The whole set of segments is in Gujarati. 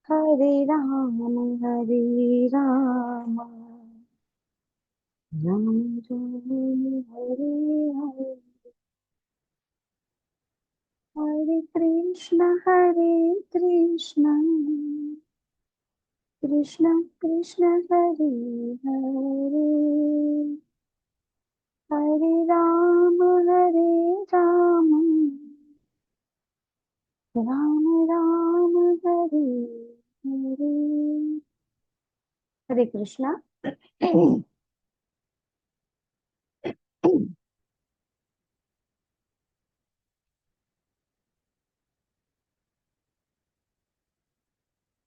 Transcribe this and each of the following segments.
हरे राम हरे राम राम राम हरे हरे हरे कृष्ण कृष्ण कृष्ण हरे हरे हरे राम राम राम हरे हरे हरे कृष्णा।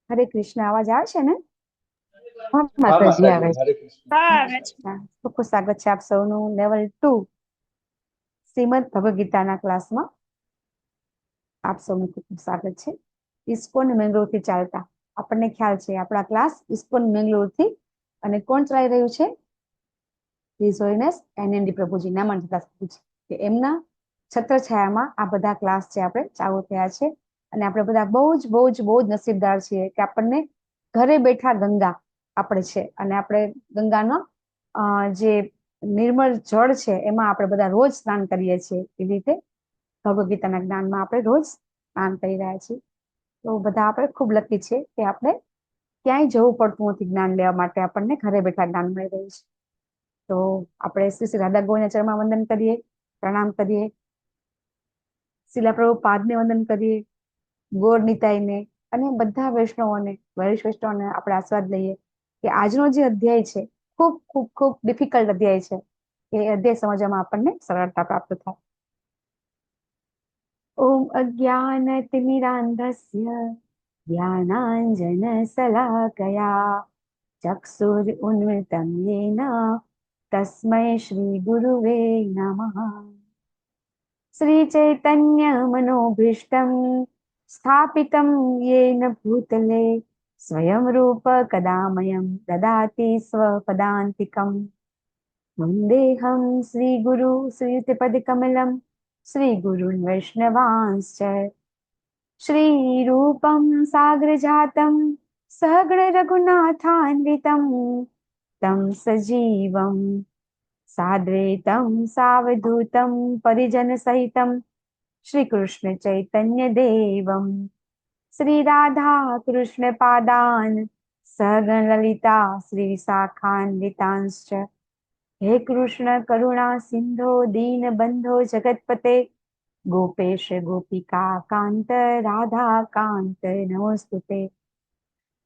हरे कृष्ण आवाज આવે છે ને? હા હા માતાજી આવે માતાજી, છે. હરે કૃષ્ણ. હા આવે છે. ખૂબ ખૂબ સ્વાગત છે આપ સૌનું લેવલ 2 શ્રીમદ ભગવદ ગીતાના ક્લાસમાં. આપ સૌનું ખૂબ ખૂબ સ્વાગત છે. ઇસ્કોન મેંગ્લોરથી ચાલતા આપણને ખ્યાલ છે આપણા ક્લાસ ઇસ્કોન મેંગ્લોરથી અને કોણ ચલાવી રહ્યું છે? હિઝ હોલીનેસ એનએનડી પ્રભુજી નામાંકિત પ્રભુજી કે એમના છત્રછાયામાં આ બધા ક્લાસ છે આપણે ચાલુ થયા છે. અને આપણે બધા બહુ જ નસીબદાર છીએ કે આપણને ઘરે બેઠા ગંગા આપણે છે અને આપણે ગંગાનો જે નિર્મળ જળ છે એમાં આપણે બધા રોજ સ્નાન કરીએ છીએ. એવી રીતે ભગવદ ગીતાના જ્ઞાનમાં આપણે રોજ સ્નાન કરી રહ્યા છીએ. તો બધા આપણે ખૂબ લકી છે કે આપણે ક્યાંય જવું પડતું નથી જ્ઞાન લેવા માટે, આપણને ઘરે બેઠા જ્ઞાન મળી રહ્યું છે. તો આપણે શ્રી શ્રી રાધા ગોવિંદના ચરણમાં વંદન કરીએ, પ્રણામ કરીએ, શીલા પ્રભુપાદને વંદન કરીએ, ગોર નિતાઈને અને બધા વૈષ્ણવોને વૈષ્ણવોને આપણે આશીર્વાદ લઈએ કે આજનો જે અધ્યાય છે ખૂબ ખૂબ ખૂબ ડિફિકલ્ટ અધ્યાય છે. એ અધ્યાય સમજવામાં આપણને સરળતા પ્રાપ્ત થાય. ઓમ અજ્ઞાનતિમિરાંધસ્ય જ્ઞાનાંજનશલાકયા ચક્ષુરુન્મિલિतं येन तस्मै श्रीगुरुवे नमः। श्रीचैतन्यमनोभीष्टं स्थापितं येन भूतले स्वयं रूप कदा मह्यं ददाति स्वपदान्तिकम्। वन्देऽहं श्रीगुरु श्रीयुतपदकमलं श्रीगुरुन् वैष्णवांश्च श्रीरूपं साग्रजातं सहगण रघुनाथान्वितं तं सजीवं साद्वैतं सावधूतं परिजनसहितं श्रीकृष्ण चैतन्यदेवं श्रीराधा कृष्णपादान् सहगण ललिता श्रीविशाखान्वितांश्च हे कृष्ण करुणा सिंधो दीनबंधो जगतपते गोपेश गोपिका कांत राधा कांत नमोस्तुते।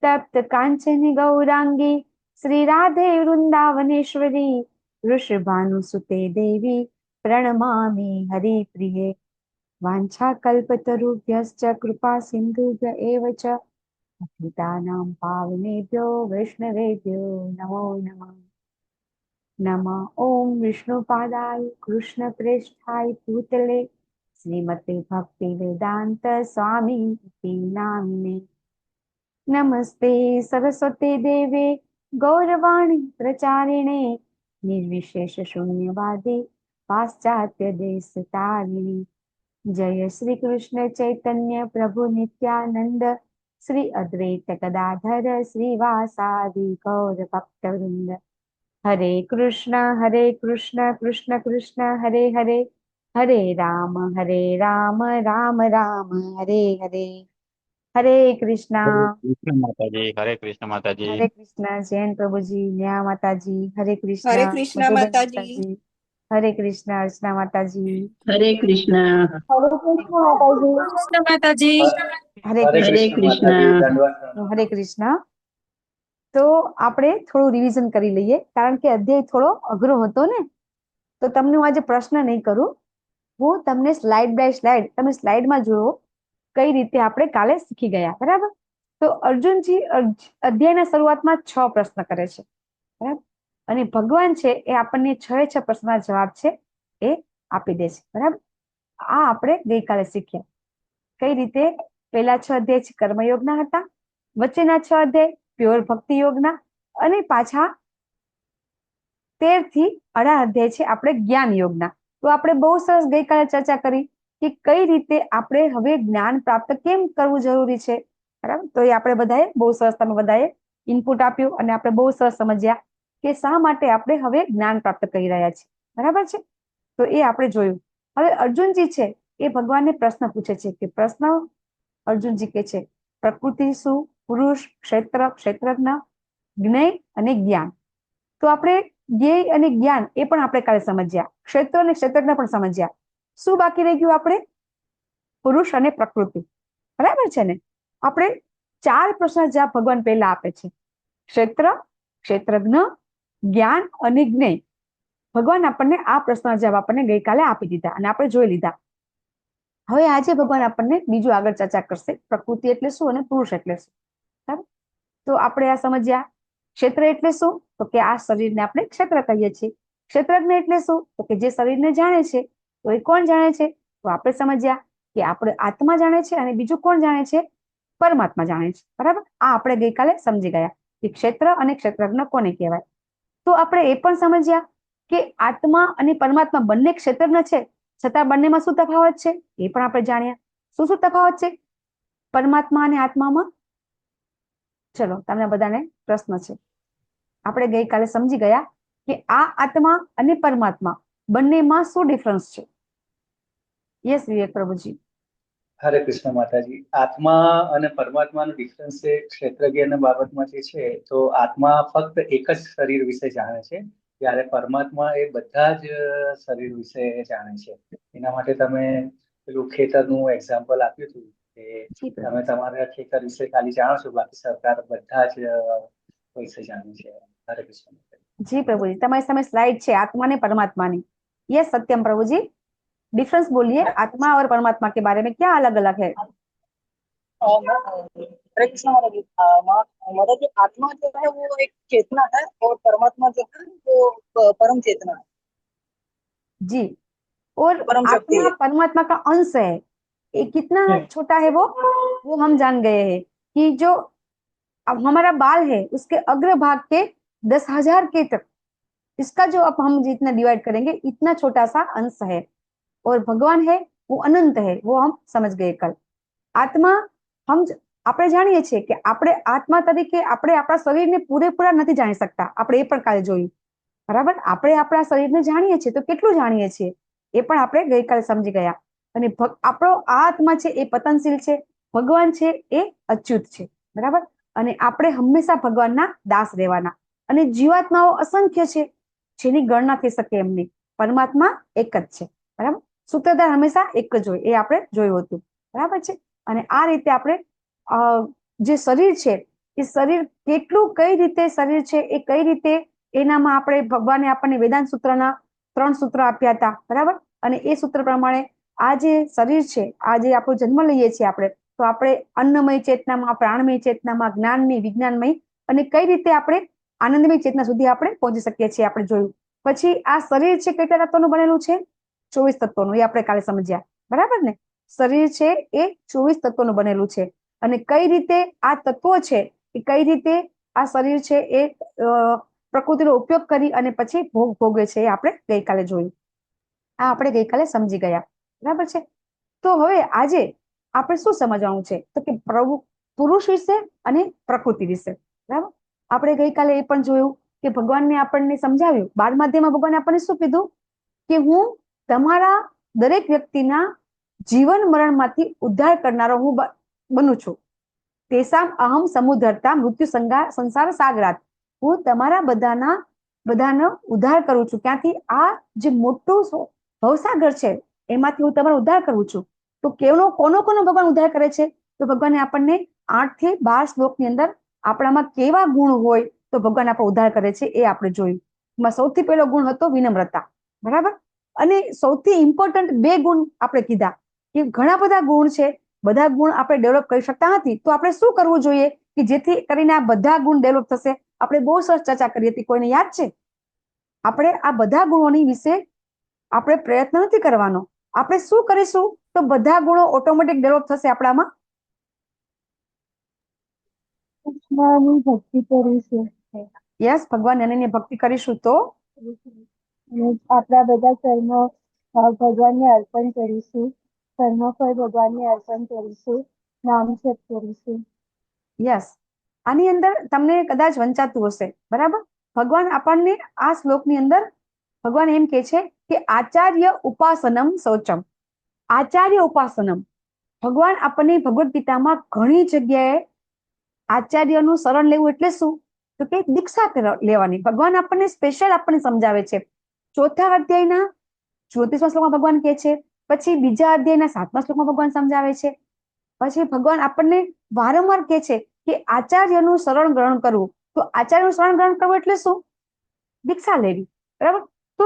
तप्त कांचन गौरांगी श्री राधे वृंदावनेश्वरी वृषभानुसुते देवी प्रणमामि हरिप्रिये। वाञ्छाकल्पतरुभ्यश्च कृपा सिन्धुभ्य एव च पतितानां पावनेभ्यो वैष्णवेभ्यो नमो नमः। नमः ओम विष्णुपादाय कृष्णप्रेष्ठाय भूतले श्रीमते भक्ति वेदांत स्वामी नामिने। नमस्ते सरस्वती देवे गौरवाणी प्रचारिणे निर्विशेष शून्यवादी पाश्चात्य देश तारिणी। जय श्री कृष्ण चैतन्य प्रभु नित्यानंद श्री अद्वैत गदाधर श्रीवासादि गौर भक्तवृंद। हरे कृष्ण कृष्ण कृष्ण हरे हरे हरे राम राम राम हरे हरे। हरे कृष्णा। कृष्ण माता जी, हरे कृष्ण माता जी। हरे कृष्णा जैन प्रभु जी, न्या माता जी, हरे कृष्णा હરે કૃષ્ણ मधुबन माता માતાજી. जी, हरे कृष्णा अर्चना माता जी, हरे कृष्णा। हरे कृष्णा माता जी, કૃષ્ણ માતાજી. हरे હરે कृष्ण। हरे કૃષ્ણ कृष्णा। માતાજી, દંડવત પ્રણામ. હરે કૃષ્ણ. તો આપણે થોડું રિવિઝન કરી લઈએ કારણ કે અધ્યાય થોડો અઘરો હતો ને, તો તમને હું આજે પ્રશ્ન નહીં કરું, હું તમને સ્લાઇડ બાય સ્લાઇડ તમે સ્લાઇડમાં જુઓ કઈ રીતે આપણે કાલે શીખી ગયા. બરાબર? તો અર્જુનજી અધ્યાયના શરૂઆતમાં 6 પ્રશ્ન કરે છે. બરાબર? અને ભગવાન છે એ આપણને 6 પ્રશ્નના જવાબ છે એ આપી દે છે. બરાબર? આ આપણે ગઈકાલે શીખ્યા કઈ રીતે. પહેલા 6 અધ્યાય કર્મયોગના હતા, વચ્ચેના 6 અધ્યાય પ્યોર ભક્તિ યોગના, અને પાછા 13 થી 18 અધ્યાય છે આપણે જ્ઞાન યોગના. તો આપણે બહુ સરસ ગઈકાલે ચર્ચા કરી કે કઈ રીતે આપણે હવે જ્ઞાન પ્રાપ્ત કેમ કરવું જરૂરી છે, બરાબર. તો એ આપણે બધાએ બહુ સરસ, તમે બધાએ ઇનપુટ આપ્યું અને આપણે બહુ સરસ સમજ્યા કે શા માટે આપણે હવે જ્ઞાન પ્રાપ્ત કરી રહ્યા છીએ, બરાબર છે. તો એ આપણે જોયું. હવે અર્જુનજી છે એ ભગવાનને પ્રશ્ન પૂછે છે કે પ્રશ્ન અર્જુનજી કે છે પ્રકૃતિ શું, પુરુષ, ક્ષેત્ર, ક્ષેત્રજ્ઞ, જ્ઞેય અને જ્ઞાન. તો આપણે જ્ઞેય અને જ્ઞાન એ પણ આપણે કાલે સમજ્યા, ક્ષેત્ર અને ક્ષેત્રજ્ઞ પણ સમજ્યા. શું બાકી રહી ગયું? આપણે પુરુષ અને પ્રકૃતિ, બરાબર છે ને. આપણે 4 પ્રશ્ન જવાબ ભગવાન પહેલા આપે છે, ક્ષેત્ર, ક્ષેત્રજ્ઞ, જ્ઞાન અને જ્ઞેય. ભગવાન આપણને આ પ્રશ્નના જવાબ આપણને ગઈકાલે આપી દીધા અને આપણે જોઈ લીધા. હવે આજે ભગવાન આપણને બીજું આગળ ચર્ચા કરશે, પ્રકૃતિ એટલે શું અને પુરુષ એટલે શું, બરાબર. તો આપણે આ સમજ્યા. ક્ષેત્ર એટલે શું? તો કે આ શરીરને આપણે ક્ષેત્ર કહીએ છીએ. ક્ષેત્રજ્ઞ એટલે શું? તો કે જે શરીરને જાણે છે. તો એ કોણ જાણે છે? તો આપણે સમજ્યા કે આપણે આત્મા જાણે છે અને બીજું કોણ જાણે છે? પરમાત્મા જાણે છે, બરાબર. આ આપણે ગઈકાલે સમજી ગયા કે ક્ષેત્ર અને ક્ષેત્રજ્ઞ કોને કહેવાય. તો આપણે એ પણ સમજ્યા કે આત્મા અને પરમાત્મા બંને ક્ષેત્રજ્ઞ છે, છતાં બંનેમાં શું તફાવત છે એ પણ આપણે જાણ્યા. શું શું તફાવત છે પરમાત્મા અને આત્મામાં? ચલો, તમને બધાને પ્રશ્ન છે. આપણે ગઈકાલે સમજી ગયા કે આ આત્મા અને પરમાત્મા બંનેમાં શું ડિફરન્સ છે. યસ વિવેક પ્રભુજી. હરે કૃષ્ણ માતાજી. આત્મા અને પરમાત્માનો ડિફરન્સ છે ક્ષેત્રજ્ઞ બાબતમાં જે છે, તો આત્મા ફક્ત એક જ શરીર વિશે જાણે છે, જ્યારે પરમાત્મા એ બધા જ શરીર વિશે જાણે છે. એના માટે તમે પેલું ખેતરનું એક્ઝામ્પલ આપ્યું હતું કે તમે તમારા ખેતર વિશે ખાલી જાણો છો, બાકી સરકાર બધા જ વિશે જાણે છે. હરે કૃષ્ણ. જી પ્રભુજી, તમારી સામે સ્લાइड છે आत्मा ने परमात्मा ની. यस सत्यम प्रभु जी, डिफरेंस बोलिए आत्मा और परमात्मा के बारे में, क्या अलग अलग है? हरे कृष्ण महाराज जी। महाराज जी, आत्मा जो है वो एक चेतना है और परमात्मा जो है वो परम चेतना है, जी। और परम शक्ति आत्मा है। परमात्मा का अंश है। ये कितना छोटा है वो हम जान गए हैं कि जो अब हमारा बाल है उसके अग्रभाग के 10,000 के तक, इसका जो अब हम जितना डिवाइड करेंगे इतना छोटा सा अंश है, और भगवान है वो अनंत है, वो हम समझ गए कल. આત્મા આપણે જાણીએ છીએ કે આપણે આત્મા તરીકે આપણે આપણા શરીરને પૂરેપૂરા નથી જાણી શકતા, આપણે એ પણ કાલે જોયું, બરાબર. આપણે આપણા શરીરને જાણીએ છીએ તો કેટલું જાણીએ છીએ એ પણ આપણે ગઈકાલે સમજી ગયા. અને આપણો આ આત્મા છે એ પતનશીલ છે, ભગવાન છે એ અચ્યુત છે, બરાબર. અને આપણે હંમેશા ભગવાનના દાસ રહેવાના. અને જીવાત્માઓ અસંખ્ય છે, જેની ગણના થઈ શકે એમ નહીં. પરમાત્મા એક જ છે, બરાબર. સૂત્રધાર હંમેશા એક જ હોય, એ આપણે જોયું હતું, બરાબર છે. અને આ રીતે આપણે જે શરીર છે એ શરીર કેટલું, કઈ રીતે શરીર છે એ કઈ રીતે, એનામાં આપણે ભગવાને આપણને વેદાંત સૂત્રના 3 સૂત્ર આપ્યા હતા, બરાબર. અને એ સૂત્ર પ્રમાણે આ જે શરીર છે, આ જે આપણો જન્મ લઈએ છીએ આપણે, તો આપણે અન્નમય ચેતનામાં, પ્રાણમય ચેતનામાં, જ્ઞાનમય, વિજ્ઞાનમય, અને કઈ રીતે આપણે આનંદમય ચેતના સુધી આપણે પહોંચી શકીએ છીએ આપણે જોયું. પછી આ શરીર છે કેટલા તત્વોનું બનેલું છે? 24 તત્વોનું, એ આપણે કાલે સમજ્યા, બરાબર ને. શરીર છે એ 24 તત્વોનું બનેલું છે, અને કઈ રીતે આ તત્વો છે એ કઈ રીતે આ શરીર છે એ પ્રકૃતિનો ઉપયોગ કરી અને પછી ભોગ ભોગે છે, એ આપણે ગઈકાલે જોયું. આ આપણે ગઈકાલે સમજી ગયા, બરાબર છે. તો હવે આજે આપણે શું સમજવાનું છે? તો કે પુરુષ વિશે અને પ્રકૃતિ વિશે, બરાબર. આપણે ગઈકાલે એ પણ જોયું કે ભગવાનને આપણને સમજાવ્યું, 12મા અધ્યાયમાં ભગવાને આપણને શું કીધું કે હું તમારા દરેક વ્યક્તિના જીવન મરણમાંથી ઉદ્ધાર કરનારો હું બનું છું. તેસામ અહમ સમુદ્ધરતા મૃત્યુ સંસાર સાગરાત. હું તમારા બધાનો ઉદ્ધાર કરું છું. ક્યાંથી? આ જે મોટું ભવસાગર છે એમાંથી હું તમારો ઉદ્ધાર કરું છું. તો કોનો ભગવાન ઉદ્ધાર કરે છે? તો ભગવાને આપણને 8 થી 12 શ્લોકની અંદર આપણામાં કેવા ગુણ હોય તો ભગવાન આપણો ઉદ્ધાર કરે છે એ આપણે જોયું. એમાં સૌથી પહેલો ગુણ હતો વિનમ્રતા, બરાબર. અને સૌથી ઇમ્પોર્ટન્ટ 2 ગુણ આપણે કીધા કે ઘણા બધા ગુણ છે, બધા ગુણ આપણે ડેવલપ કરી શકતા નથી, તો આપણે શું કરવું જોઈએ કે જેથી કરીને આ બધા ગુણ ડેવલપ થશે? આપણે બહુ સરસ ચર્ચા કરી હતી, કોઈને યાદ છે? આપણે આ બધા ગુણોની વિશે આપણે પ્રયત્ન નથી કરવાનો. આપણે શું કરીશું તો બધા ગુણો ઓટોમેટિક ડેવલપ થશે આપણામાં? ભક્તિ કરીશું, યસ, ભગવાન અનન્ય ભક્તિ કરીશું તો આપણા બધા કર્મો ભગવાનને અર્પણ કરીશું. કર્મફળ ભગવાનને અર્પણ કરીશું, નામ જપ કરીશું. યસ, આની અંદર તમને કદાચ વંચાતું હશે, બરાબર. ભગવાન આપણને આ શ્લોકની અંદર ભગવાન એમ કે છે કે આચાર્ય ઉપાસનમ શૌચમ. આચાર્ય ઉપાસનમ, ભગવાન આપણને ભગવદ્ ગીતામાં ઘણી જગ્યાએ આચાર્યનું શરણ લેવું એટલે શું, તો કે દીક્ષા લેવાની. ભગવાન આપણને સ્પેશિયલ આપણને સમજાવે છે. 4થા અધ્યાયના 34મા શ્લોકમાં ભગવાન કહે છે, પછી 2જા અધ્યાયના 7મા શ્લોકમાં ભગવાન સમજાવે છે, પછી ભગવાન આપણને વારંવાર કહે છે કે આચાર્યનું શરણ ગ્રહણ કરવું. તો આચાર્યનું શરણ ગ્રહણ કરવું એટલે શું, દીક્ષા લેવી, બરાબર. તો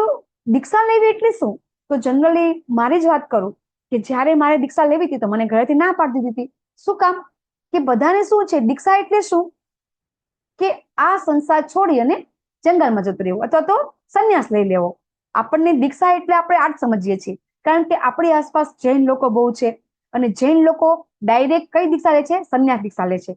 દીક્ષા લેવી એટલે શું, તો જનરલી મારી જ વાત કરું કે જ્યારે મારે દીક્ષા લેવી હતી તો મને ઘરેથી ના પાડી દીધી હતી. શું કામ, કે બધાને શું છે, દીક્ષા એટલે શું, કે આ સંસાર છોડી અને જંગલમાં જતું રહેવું અથવા તો સંન્યાસ લઈ લેવો. આપણને દીક્ષા એટલે આપણે આ જ સમજીએ છીએ, કારણ કે આપણી આસપાસ જૈન લોકો બહુ છે અને જૈન લોકો ડાયરેક્ટ કઈ દીક્ષા લે છે, સંન્યાસ દીક્ષા લે છે.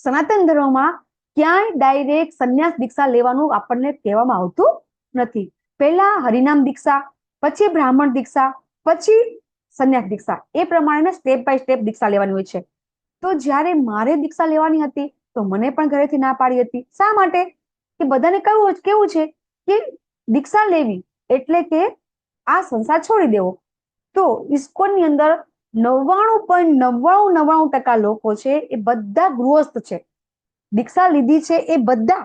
સનાતન ધર્મમાં ક્યાંય ડાયરેક્ટ સંન્યાસ દીક્ષા લેવાનું આપણને કહેવામાં આવતું નથી. પહેલા હરિનામ દીક્ષા, પછી બ્રાહ્મણ દીક્ષા, પછી સંન્યાસ દીક્ષા, એ પ્રમાણે સ્ટેપ બાય સ્ટેપ દીક્ષા લેવાની હોય છે. તો જ્યારે મારે દીક્ષા લેવાની હતી તો મને પણ ઘરેથી ના પાડી હતી. શા માટે, કે બધાને કેવું છે કે દીક્ષા લેવી એટલે કે આ સંસાર છોડી દેવો. તો ઇસ્કોનની અંદર 99.99% લોકો છે એ બધા ગૃહસ્થ છે. દીક્ષા લીધી છે એ બધા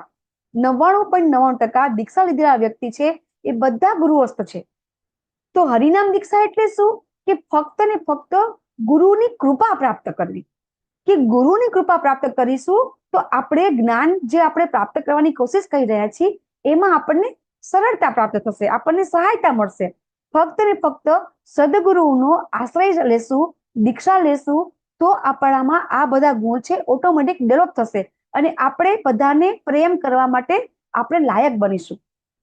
99.99% દીક્ષા લીધેલા વ્યક્તિ છે એ બધા ગૃહસ્થ છે. તો હરિનામ દીક્ષા એટલે શું, કે ફક્ત ને ફક્ત ગુરુની કૃપા પ્રાપ્ત કરવી, કે ગુરુની કૃપા પ્રાપ્ત કરીશું તો આપણે જ્ઞાન જે આપણે પ્રાપ્ત કરવાની કોશિશ કરી રહ્યા છીએ એમાં આપણને સરળતા પ્રાપ્ત થશે, આપણને સહાયતા મળશે. ફક્ત ને ફક્ત સદગુરુનો આશ્રય લેશું, દીક્ષા લેશું તો આપણામાં આ બધા ગુણ છે ઓટોમેટિક ડેવલપ થશે અને આપણે બધાને પ્રેમ કરવા માટે આપણે લાયક બનીશું.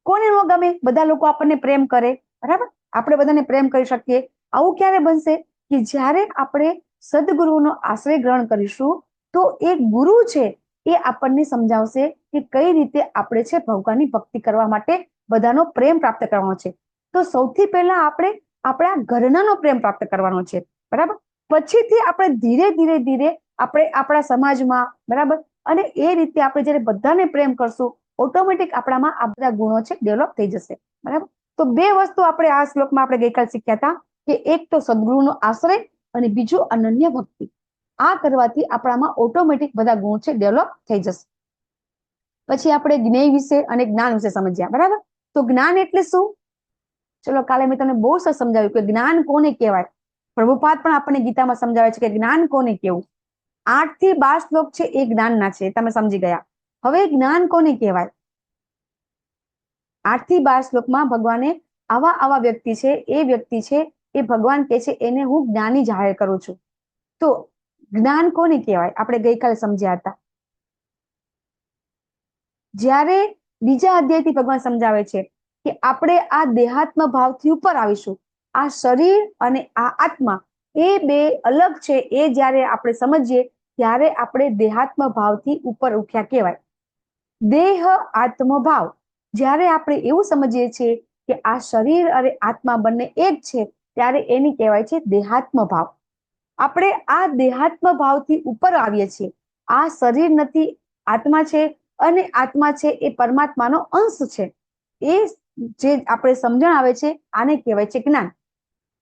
કોને ન ગમે, બધા લોકો આપણને પ્રેમ કરે, બરાબર. આપણે બધાને પ્રેમ કરી શકીએ. આવું ક્યારે બનશે, કે જ્યારે આપણે સદગુરુનો આશ્રય ગ્રહણ કરીશું તો એ ગુરુ છે એ આપણને સમજાવશે કે કઈ રીતે આપણે છે ભગવાનની ભક્તિ કરવા માટે બધાનો પ્રેમ પ્રાપ્ત કરવાનો છે. તો સૌથી પહેલા આપણે આપણા ઘરનાનો પ્રેમ પ્રાપ્ત કરવાનો છે, બરાબર. પછીથી આપણે ધીરે ધીરે ધીરે આપણે આપણા સમાજમાં, બરાબર, અને એ રીતે આપણે જ્યારે બધાને પ્રેમ કરશું ઓટોમેટિક આપણામાં આ બધા ગુણો છે ડેવલપ થઈ જશે, બરાબર. તો 2 વસ્તુ આપણે આ શ્લોકમાં આપણે ગઈકાલ શીખ્યા હતા, કે એક તો સદગુરુનો આશ્રય અને બીજું અનન્ય ભક્તિ. આ કરવાથી આપણામાં ઓટોમેટિક બધા ગુણ છે ડેવલપ થઈ જશે. પછી આપણે જ્ઞેય વિશે અને જ્ઞાન વિશે સમજ્યા, બરાબર. તો જ્ઞાન એટલે શું, ચલો કાલે મેં તમને બહુ સરસ સમજાવ્યું કે જ્ઞાન કોને કહેવાય. પ્રભુપાદ પણ આપણને ગીતામાં સમજાવે છે કે જ્ઞાન કોને કહેવું. 8 થી 12 શ્લોક છે એ જ્ઞાનના છે, તમે સમજી ગયા. હવે જ્ઞાન કોને કહેવાય, 8 થી 12 શ્લોકમાં ભગવાને આવા વ્યક્તિ છે એ ભગવાન કહે છે એને હું જ્ઞાની જાહેર કરું છું. તો જ્ઞાન કોને કહેવાય આપણે ગઈકાલે સમજ્યા હતા. જ્યારે 2જા અધ્યાયથી ભગવાન સમજાવે છે કે આપણે આ દેહાત્મ ભાવથી ઉપર આવીશું. આ શરીર અને આ આત્મા એ 2 અલગ છે, એ જ્યારે આપણે સમજીએ ત્યારે આપણે દેહાત્મ ભાવથી ઉપર ઉઠ્યા કહેવાય. દેહ આત્મભાવ, જ્યારે આપણે એવું સમજીએ છીએ કે આ શરીર અને આત્મા બંને એક છે ત્યારે એની કહેવાય છે દેહાત્મ ભાવ. આપણે આ દેહાત્મ ભાવથી ઉપર આવીએ છીએ. આ શરીર નથી, આત્મા છે અને આત્મા છે એ પરમાત્માનો અંશ છે. એ જે આપણે સમજણ આવે છે આને કહેવાય છે જ્ઞાન.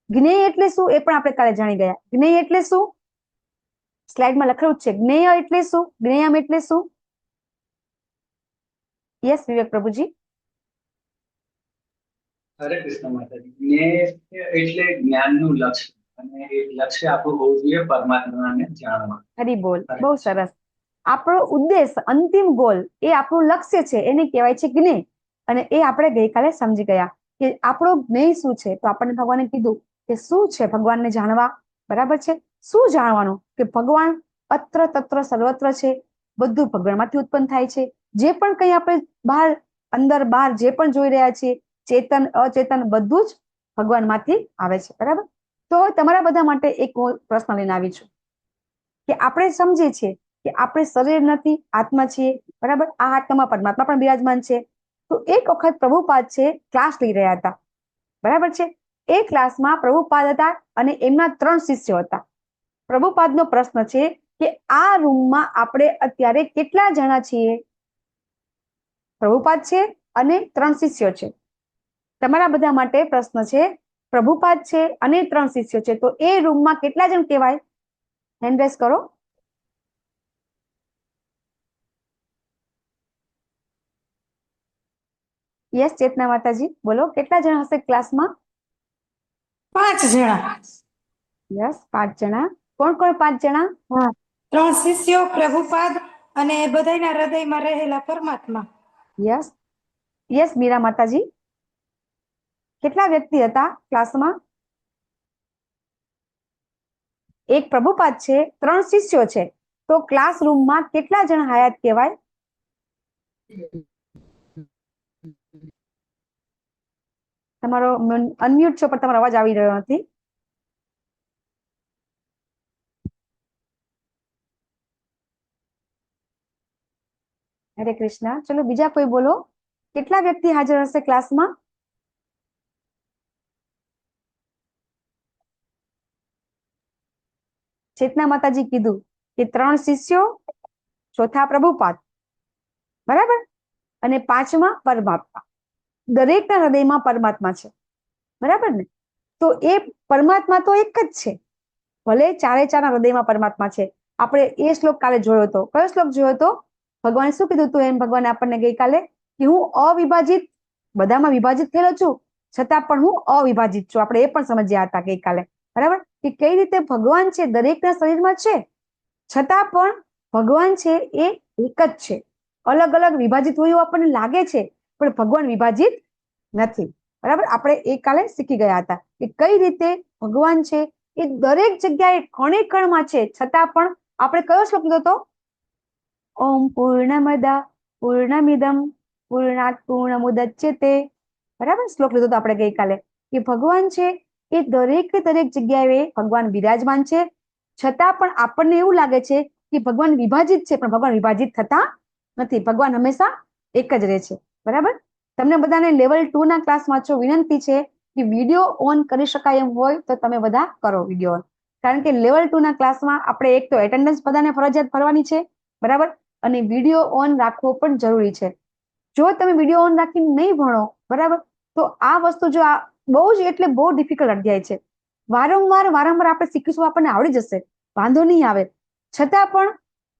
જ્ઞેય એટલે શું એ પણ આપણે કાલે જાણી ગયા. જ્ઞેય એટલે શું, સ્લાઇડમાં લખેલું છે. જ્ઞેય એટલે શું, જ્ઞેયમ એટલે શું? યસ વિવેક પ્રભુજી. હરે કૃષ્ણ માતાજી. જ્ઞેય એટલે જ્ઞાનનું લક્ષ્ય અને એ લક્ષ્ય આપણું હોવું જોઈએ પરમાત્માને જાણવા. હરી બોલ, બહુ સરસ. આપણો ઉદ્દેશ, અંતિમ ગોલ, એ આપણું લક્ષ્ય છે, એને કહેવાય છે જ્ઞેય. અને એ આપણે ગઈકાલે સમજી ગયા કે આપણો જ્ઞેય શું છે. તો આપણને ભગવાને કીધું કે શું છે ભગવાનને જાણવા, બરાબર છે. શું જાણવાનું, કે ભગવાન અત્ર તત્ર સર્વત્ર છે, બધું ભગવાનમાંથી ઉત્પન્ન થાય છે. જે પણ કંઈ આપણે બહાર અંદર બહાર જે પણ જોઈ રહ્યા છીએ, ચેતન અચેતન બધું જ ભગવાનમાંથી આવે છે, બરાબર. તો તમારા બધા માટે એક પ્રશ્ન લઈને આવી છું કે આપણે સમજીએ છીએ કે આપણે શરીર નથી, આત્મા છીએ, બરાબર. આ આત્મામાં પરમાત્મા પણ બિરાજમાન છે. તો એક વખત પ્રભુપાદ છે ક્લાસ લઈ રહ્યા હતા, બરાબર છે. એ ક્લાસમાં પ્રભુપાદ હતા અને એમના 3 શિષ્યો હતા. પ્રભુપાદનો પ્રશ્ન છે કે આ રૂમમાં આપણે અત્યારે કેટલા જણા છીએ? પ્રભુપાદ છે અને 3 શિષ્યો છે. તમારા બધા માટે પ્રશ્ન છે, પ્રભુપાદ છે અને 3 શિષ્યો છે, તો એ રૂમમાં કેટલા જણ કહેવાય? હેન્ડ રેઝ કરો. યસ ચેતના માતાજી, બોલો કેટલા જણા હશે ક્લાસમાં? 5 જણા. યસ 5 જણા. કોણ કોણ 5 જણા? 3 શિષ્યો, પ્રભુપાદ અને બધાયના હૃદયમાં રહેલા પરમાત્મા. યસ યસ મીરા માતાજી, કેટલા વ્યક્તિ હતા ક્લાસમાં? એક પ્રભુપાદ છે, 3 શિષ્યો છે, તો ક્લાસરૂમમાં કેટલા જણ હયાત કહેવાય? તમારો અનમ્યુટ છો પણ તમારો અવાજ આવી રહ્યો નથી. હરે કૃષ્ણ. ચલો બીજા કોઈ બોલો, કેટલા વ્યક્તિ હાજર હશે ક્લાસમાં? ચેતના માતાજી કીધું કે 3 શિષ્યો, ચોથા પ્રભુપાદ, બરાબર, અને 5મા પરમાત્મા. દરેકના હૃદયમાં પરમાત્મા છે, બરાબર ને? તો એ પરમાત્મા તો એક જ છે, ભલે 4 ના હૃદયમાં પરમાત્મા છે. આપણે એ શ્લોક કાલે જોયો હતો. કયો શ્લોક જોયો હતો? ભગવાને શું કીધું હતું? એમ ભગવાને આપણને ગઈકાલે કે હું અવિભાજિત, બધામાં વિભાજિત થયેલો છું, છતાં પણ હું અવિભાજિત છું. આપણે એ પણ સમજ્યા હતા ગઈકાલે, બરાબર, કે કઈ રીતે ભગવાન છે દરેકના શરીરમાં છે, છતાં પણ ભગવાન છે એ એક જ છે. અલગ અલગ વિભાજિત હોય એવું આપણને લાગે છે, પણ ભગવાન વિભાજિત નથી, બરાબર. આપણે એ કાલે શીખી ગયા હતા કે કઈ રીતે ભગવાન છે એ દરેક જગ્યાએ કણે કણમાં છે, છતાં પણ આપણે કયો શ્લોક લીધો હતો? ઓમ પૂર્ણમદ પૂર્ણમિદમ પૂર્ણાત પૂર્ણમુદચ્યતે, બરાબર, શ્લોક લીધો હતો આપણે ગઈકાલે કે ભગવાન છે એ દરેક જગ્યાએ ભગવાન બિરાજમાન છે, છતાં પણ આપણને એવું લાગે છે કે ભગવાન વિભાજિત છે, પણ ભગવાન વિભાજિત થતા નથી. ભગવાન હંમેશા એક જ રહે છે, બરાબર. તમને બધાને લેવલ 2 ના ક્લાસમાં છો, વિનંતી છે કે વિડીયો ઓન કરી શકાય એમ હોય તો તમે બધા કરો વિડીયો ઓન, કારણ કે લેવલ 2 ના ક્લાસમાં આપણે એક તો એટેન્ડન્સ બધાને ફરજિયાત ભરવાની છે, બરાબર, અને વિડીયો ઓન રાખવો પણ જરૂરી છે. જો તમે વિડીયો ઓન રાખીને નહીં ભણો, બરાબર, તો આ વસ્તુ જો આ બહુ જ એટલે બહુ ડિફિકલ્ટ અધ્યાય છે. વારંવાર આપણે શીખીશું, આપણને આવડી જશે, વાંધો નહીં આવે, છતાં પણ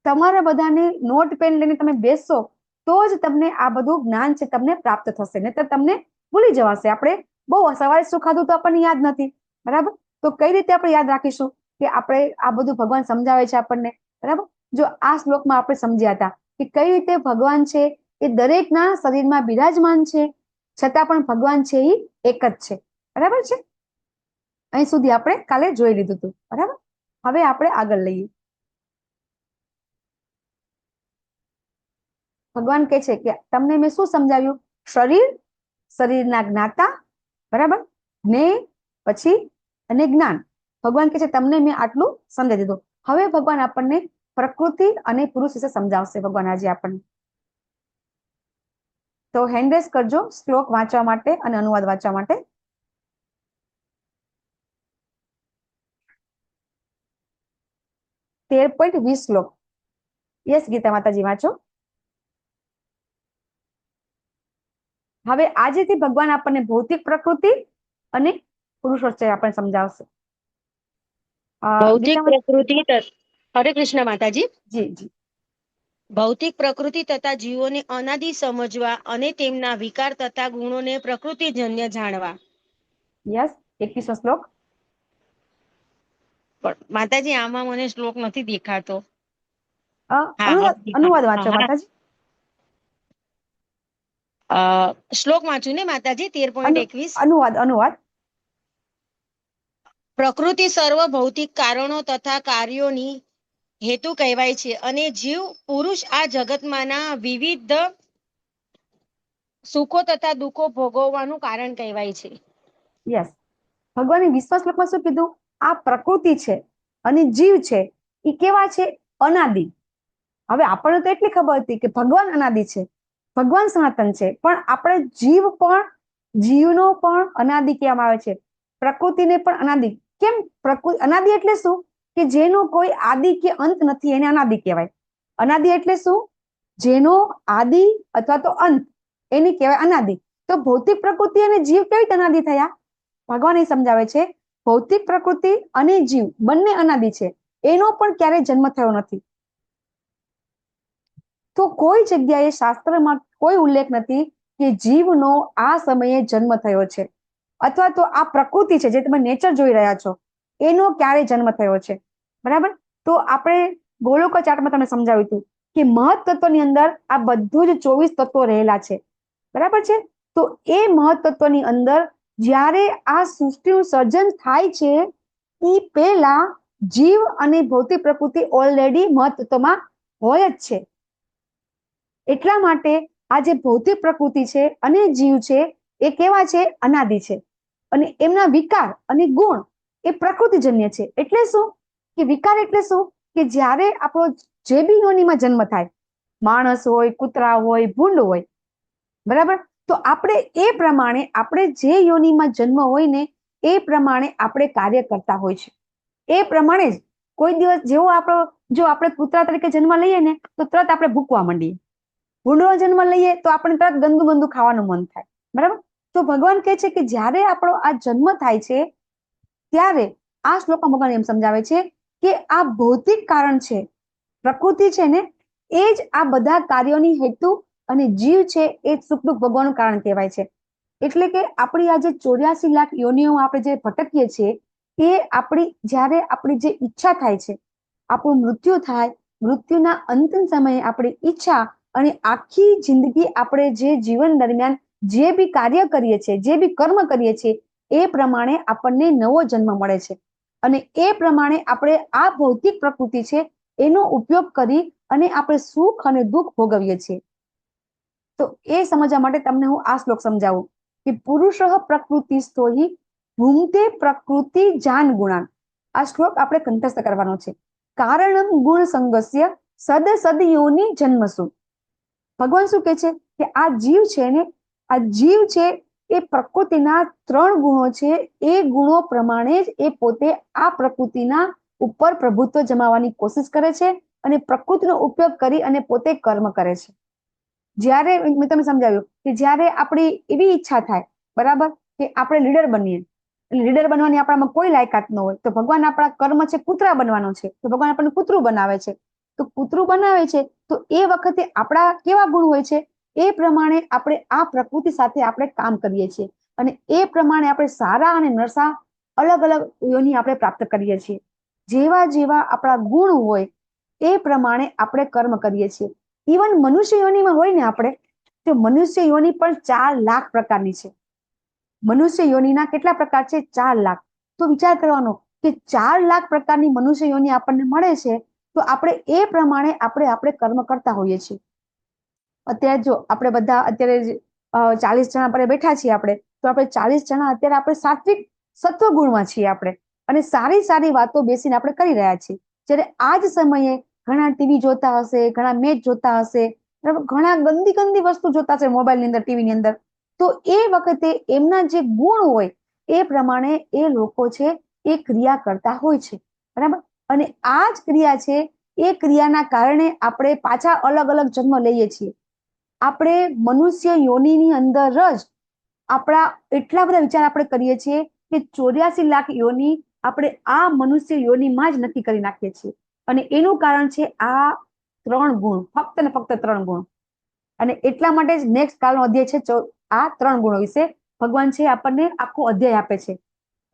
તમારા બધાને નોટ પેન લઈને તમે બેસશો તો જ તમને આ બધું જ્ઞાન છે તમને પ્રાપ્ત થશે, નહીતર તમને ભૂલી જવાશે. આપણે બહુ સવારે શું ખાધું તો આપણને યાદ નથી, બરાબર, તો કઈ રીતે આપણે યાદ રાખીશું કે આપણે આ બધું ભગવાન સમજાવે છે આપણને, બરાબર. જો આ શ્લોકમાં આપણે સમજ્યા હતા કે કઈ રીતે ભગવાન છે એ દરેકના શરીરમાં બિરાજમાન છે, છતાં પણ ભગવાન છે એ એક જ છે, બરાબર છે. અહીં સુધી આપણે કાલે જોઈ લીધું હતું, બરાબર. હવે આપણે આગળ લઈએ. ભગવાન કહે છે કે તમને મેં શું સમજાવ્યું? શરીર, શરીરના જ્ઞાતા, બરાબર, ને પછી અને જ્ઞાન. ભગવાન કહે છે તમને મેં આટલું સમજાવી દીધું. હવે ભગવાન આપણને પ્રકૃતિ અને પુરુષ વિશે સમજાવશે ભગવાન આજે આપણને. તો હેન્ડ રેઝ કરજો શ્લોક વાંચવા માટે અને અનુવાદ વાંચવા માટે. .20 શ્લોક. યસ ગીતા માતાજી વાંચો. હવે આજેથી ભગવાન આપણને ભૌતિક પ્રકૃતિ અને પુરુષ વચ્ચે આપણને સમજાવશે. ભૌતિક પ્રકૃતિ, હરે કૃષ્ણ માતાજી. જી જી. ભૌતિક પ્રકૃતિ તથા જીવોને અનાદિ સમજવા અને તેમના વિકાર તથા ગુણોને પ્રકૃતિજન્ય જાણવા. યસ 21 શ્લોક. પણ માતાજી આમાં મને શ્લોક નથી દેખાતો. અનુવાદ વાંચો માતાજી. શ્લોક વાંચું ને માતાજી 13.21. અનુવાદ. પ્રકૃતિ સર્વ ભૌતિક કારણો તથા કાર્યોની હેતુ કહેવાય છે અને જીવ પુરુષ આ જગતમાંના વિવિધ સુખો તથા દુઃખો ભોગવવાનું કારણ કહેવાય છે. યસ. ભગવાને 20મા શ્લોકમાં શું કીધું? આ પ્રકૃતિ છે અને જીવ છે એ કેવા છે? અનાદિ. હવે આપણને તો એટલી ખબર હતી કે ભગવાન અનાદિ છે, ભગવાન સનાતન છે, પણ આપણે જીવનો પણ અનાદિ કહેવામાં આવે છે. પ્રકૃતિને પણ અનાદિ. કેમ પ્રકૃતિ અનાદિ એટલે શું? કે જેનો કોઈ આદિ કે અંત નથી એને અનાદિ કહેવાય. અનાદિ એટલે શું? જેનો આદિ અથવા તો અંત એને કહેવાય અનાદિ. તો ભૌતિક પ્રકૃતિ અને જીવ કેવી રીતે અનાદિ થયા? ભગવાન એ સમજાવે છે ભૌતિક પ્રકૃતિ અને જીવ બંને અનાદિ છે, એનો પણ ક્યારેય જન્મ થયો નથી. તો કોઈ જગ્યાએ શાસ્ત્રમાં કોઈ ઉલ્લેખ નથી કે જીવનો આ સમયે જન્મ થયો છે, અથવા તો આ પ્રકૃતિ છે જે તમે નેચર જોઈ રહ્યા છો એનો ક્યારે જન્મ થયો છે. બરાબર. તો આપણે ગોલોક ચાર્ટમાં તમને સમજાવ્યું હતું કે મહત્તત્વની અંદર આ બધું જ 24 તત્વો રહેલા છે. બરાબર છે. તો એ મહત્તત્વની અંદર જ્યારે આ સૃષ્ટિનું સર્જન થાય છે એ પહેલા જીવ અને ભૌતિક પ્રકૃતિ ઓલરેડી મહત્તત્વમાં હોય જ છે. એટલા માટે આ જે ભૌતિક પ્રકૃતિ છે અને જીવ છે એ કેવા છે? અનાદિ છે. અને એમના વિકાર અને ગુણ એ પ્રકૃતિજન્ય છે. એટલે શું? કે વિકાર એટલે શું? કે જ્યારે આપણો જે બી યોનિમાં જન્મ થાય, માણસ હોય, કૂતરા હોય, ભૂંડ હોય, બરાબર, તો આપણે એ પ્રમાણે આપણે જે યોનિમાં જન્મ હોય ને એ પ્રમાણે આપણે કાર્ય કરતા હોય છે. એ પ્રમાણે જ કોઈ દિવસ જેવો આપણો જો આપણે કૂતરા તરીકે જન્મ લઈએ ને તો તરત આપણે ભૂકવા માંડીએ. ભૂંડનો જન્મ લઈએ તો આપણે તરત ગંદુ ગંદુ ખાવાનું મન થાય. બરાબર. તો ભગવાન કહે છે કે જ્યારે આપણો આ જન્મ થાય છે ત્યારે આ શ્લોકમાં ભગવાન એમ સમજાવે છે કે આ ભૌતિક કારણ છે, પ્રકૃતિ છે ને એ જ આ બધા કાર્યોની હેતુ, અને જીવ છે એ સુખ દુઃખ ભોગવવાનું કારણ કહેવાય છે. એટલે કે આપણી આ જે 84 લાખ યોનિઓ આપણે જે ભટકીએ છીએ એ આપણી જ્યારે આપણી જે ઈચ્છા થાય છે, આપણું મૃત્યુ થાય, મૃત્યુના અંતિમ સમયે આપણી ઈચ્છા અને આખી જિંદગી આપણે જે જીવન દરમિયાન જે બી કાર્ય કરીએ છીએ, જે બી કર્મ કરીએ છીએ એ પ્રમાણે આપણને નવો જન્મ મળે છે. અને એ પ્રમાણે આપણે આ ભૌતિક પ્રકૃતિ છે એનો ઉપયોગ કરી અને આપણે સુખ અને દુઃખ ભોગવીએ છીએ. તો એ સમજવા માટે તમને હું આ શ્લોક સમજાવું કે પુરુષઃ પ્રકૃતિસ્થો હિ ભૂંક્તે પ્રકૃતિ જાન ગુણાન. આ શ્લોક આપણે કંઠસ્થ કરવાનો છે. કારણમ ગુણ સંગસ્ય સદ સદયોની જન્મસુ. ભગવાન શું કહે છે કે આ જીવ છે ને, આ જીવ છે એ પ્રકૃતિના 3 ગુણો છે. એ ગુણો પ્રમાણે જ એ પોતે આ પ્રકૃતિના ઉપર પ્રભુત્વ જમાવવાની કોશિશ કરે છે અને પ્રકૃતિનો ઉપયોગ કરી અને પોતે કર્મ કરે છે. જ્યારે મેં તમને સમજાવ્યું કે જ્યારે આપણી એવી ઈચ્છા થાય, બરાબર, કે આપણે લીડર બનીએ, લીડર બનવાની આપણામાં કોઈ લાયકાત ન હોય તો ભગવાન આપણા કર્મ છે કૂતરા બનવાનો છે તો ભગવાન આપણને કૂતરું બનાવે છે. તો કૂતરું બનાવે છે તો એ વખતે આપણા કેવા ગુણ હોય છે એ પ્રમાણે આપણે આ પ્રકૃતિ સાથે આપણે કામ કરીએ છીએ અને એ પ્રમાણે આપણે સારા અને નરસા અલગ અલગ યોની આપણે પ્રાપ્ત કરીએ છીએ. જેવા જેવા આપણા ગુણ હોય એ પ્રમાણે આપણે કર્મ કરીએ છીએ. ઇવન મનુષ્ય યોનિમાં હોય ને આપણે, તો મનુષ્ય યોનિ પણ 4 લાખ પ્રકારની છે. મનુષ્ય યોનિના કેટલા પ્રકાર છે? 4 લાખ. તો વિચાર કરવાનો કે 4 લાખ પ્રકારની મનુષ્ય યોનિ આપણને મળે છે તો આપણે એ પ્રમાણે આપણે કર્મ કરતા હોઈએ છીએ. અત્યારે જો આપણે બધા અત્યારે 40 જણા આપણે બેઠા છીએ આપણે, તો આપણે 40 જણા અત્યારે આપણે સાત્વિક સત્વ ગુણમાં છીએ આપણે, અને સારી સારી વાતો બેસીને આપણે કરી રહ્યા છીએ. જ્યારે આ જ સમયે ઘણા ટીવી જોતા હશે, ઘણા મેચ જોતા હશે, ઘણા ગંદી ગંદી વસ્તુ જોતા હશે મોબાઈલની અંદર, ટીવીની અંદર. તો એ વખતે એમના જે ગુણ હોય એ પ્રમાણે એ લોકો છે એ ક્રિયા કરતા હોય છે. બરાબર. અને આ જ ક્રિયા છે એ ક્રિયાના કારણે આપણે પાછા અલગ અલગ જન્મ લઈએ છીએ. આપણે મનુષ્ય યોનિની અંદર જ આપણા એટલા બધા વિચાર આપણે કરીએ છીએ કે 84 લાખ યોનિ આપણે આ મનુષ્ય યોનિમાં જ નક્કી કરી નાખીએ છીએ. અને એનું કારણ છે આ 3 ગુણ, ફક્ત ને ફક્ત 3 ગુણ. અને એટલા માટે જ નેક્સ્ટ કાલનો અધ્યાય છે આ 3 ગુણો વિશે ભગવાન છે આપણને આખો અધ્યાય આપે છે.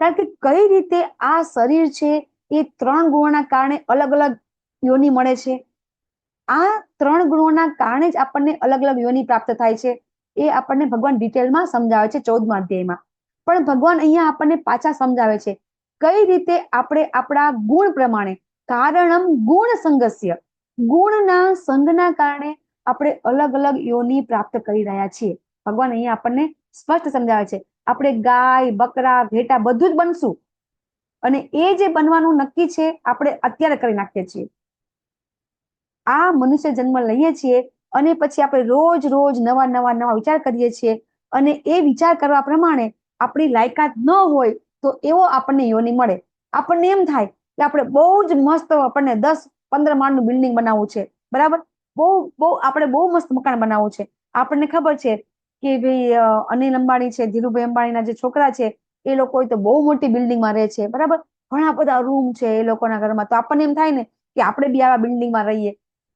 કારણ કે કઈ રીતે આ શરીર છે એ 3 ગુણોના કારણે અલગ અલગ યોનિ મળે છે. આ 3 ગુણોના કારણે જ આપણને અલગ અલગ યોનિ પ્રાપ્ત થાય છે. એ આપણને ભગવાન ડિટેલમાં સમજાવે છે 14મા અધ્યાયમાં. પણ ભગવાન અહીંયા આપણને પાછા સમજાવે છે કઈ રીતે આપણે આપણા ગુણ પ્રમાણે, કારણમ ગુણ સંગસ્ય, ગુણના સંગના કારણે આપણે અલગ અલગ યોનિ પ્રાપ્ત કરી રહ્યા છીએ. ભગવાન અહીંયા આપણને સ્પષ્ટ સમજાવે છે. આપણે ગાય, બકરા, ઘેટા બધું જ બનશું, અને એ જે બનવાનું નક્કી છે આપણે અત્યારે કરી નાખીએ છીએ. આ મનુષ્ય જન્મ લઈએ છીએ અને પછી આપણે રોજ રોજ નવા વિચાર કરીએ છીએ, અને એ વિચાર કરવા પ્રમાણે આપણી લાયકાત ન હોય તો એવો આપણને યોની મળે. આપણને એમ થાય કે આપણે બહુ જ મસ્ત, આપણને 10-15 માળનું બિલ્ડિંગ બનાવવું છે, બરાબર, આપણે બહુ મસ્ત મકાન બનાવવું છે. આપણને ખબર છે કે ભાઈ અનિલ અંબાણી છે, ધીરુભાઈ અંબાણીના જે છોકરા છે, એ લોકો તો બહુ મોટી બિલ્ડિંગમાં રહે છે, બરાબર, ઘણા બધા રૂમ છે એ લોકોના ઘરમાં. તો આપણને એમ થાય ને કે આપણે બી આવા બિલ્ડિંગમાં રહીએ.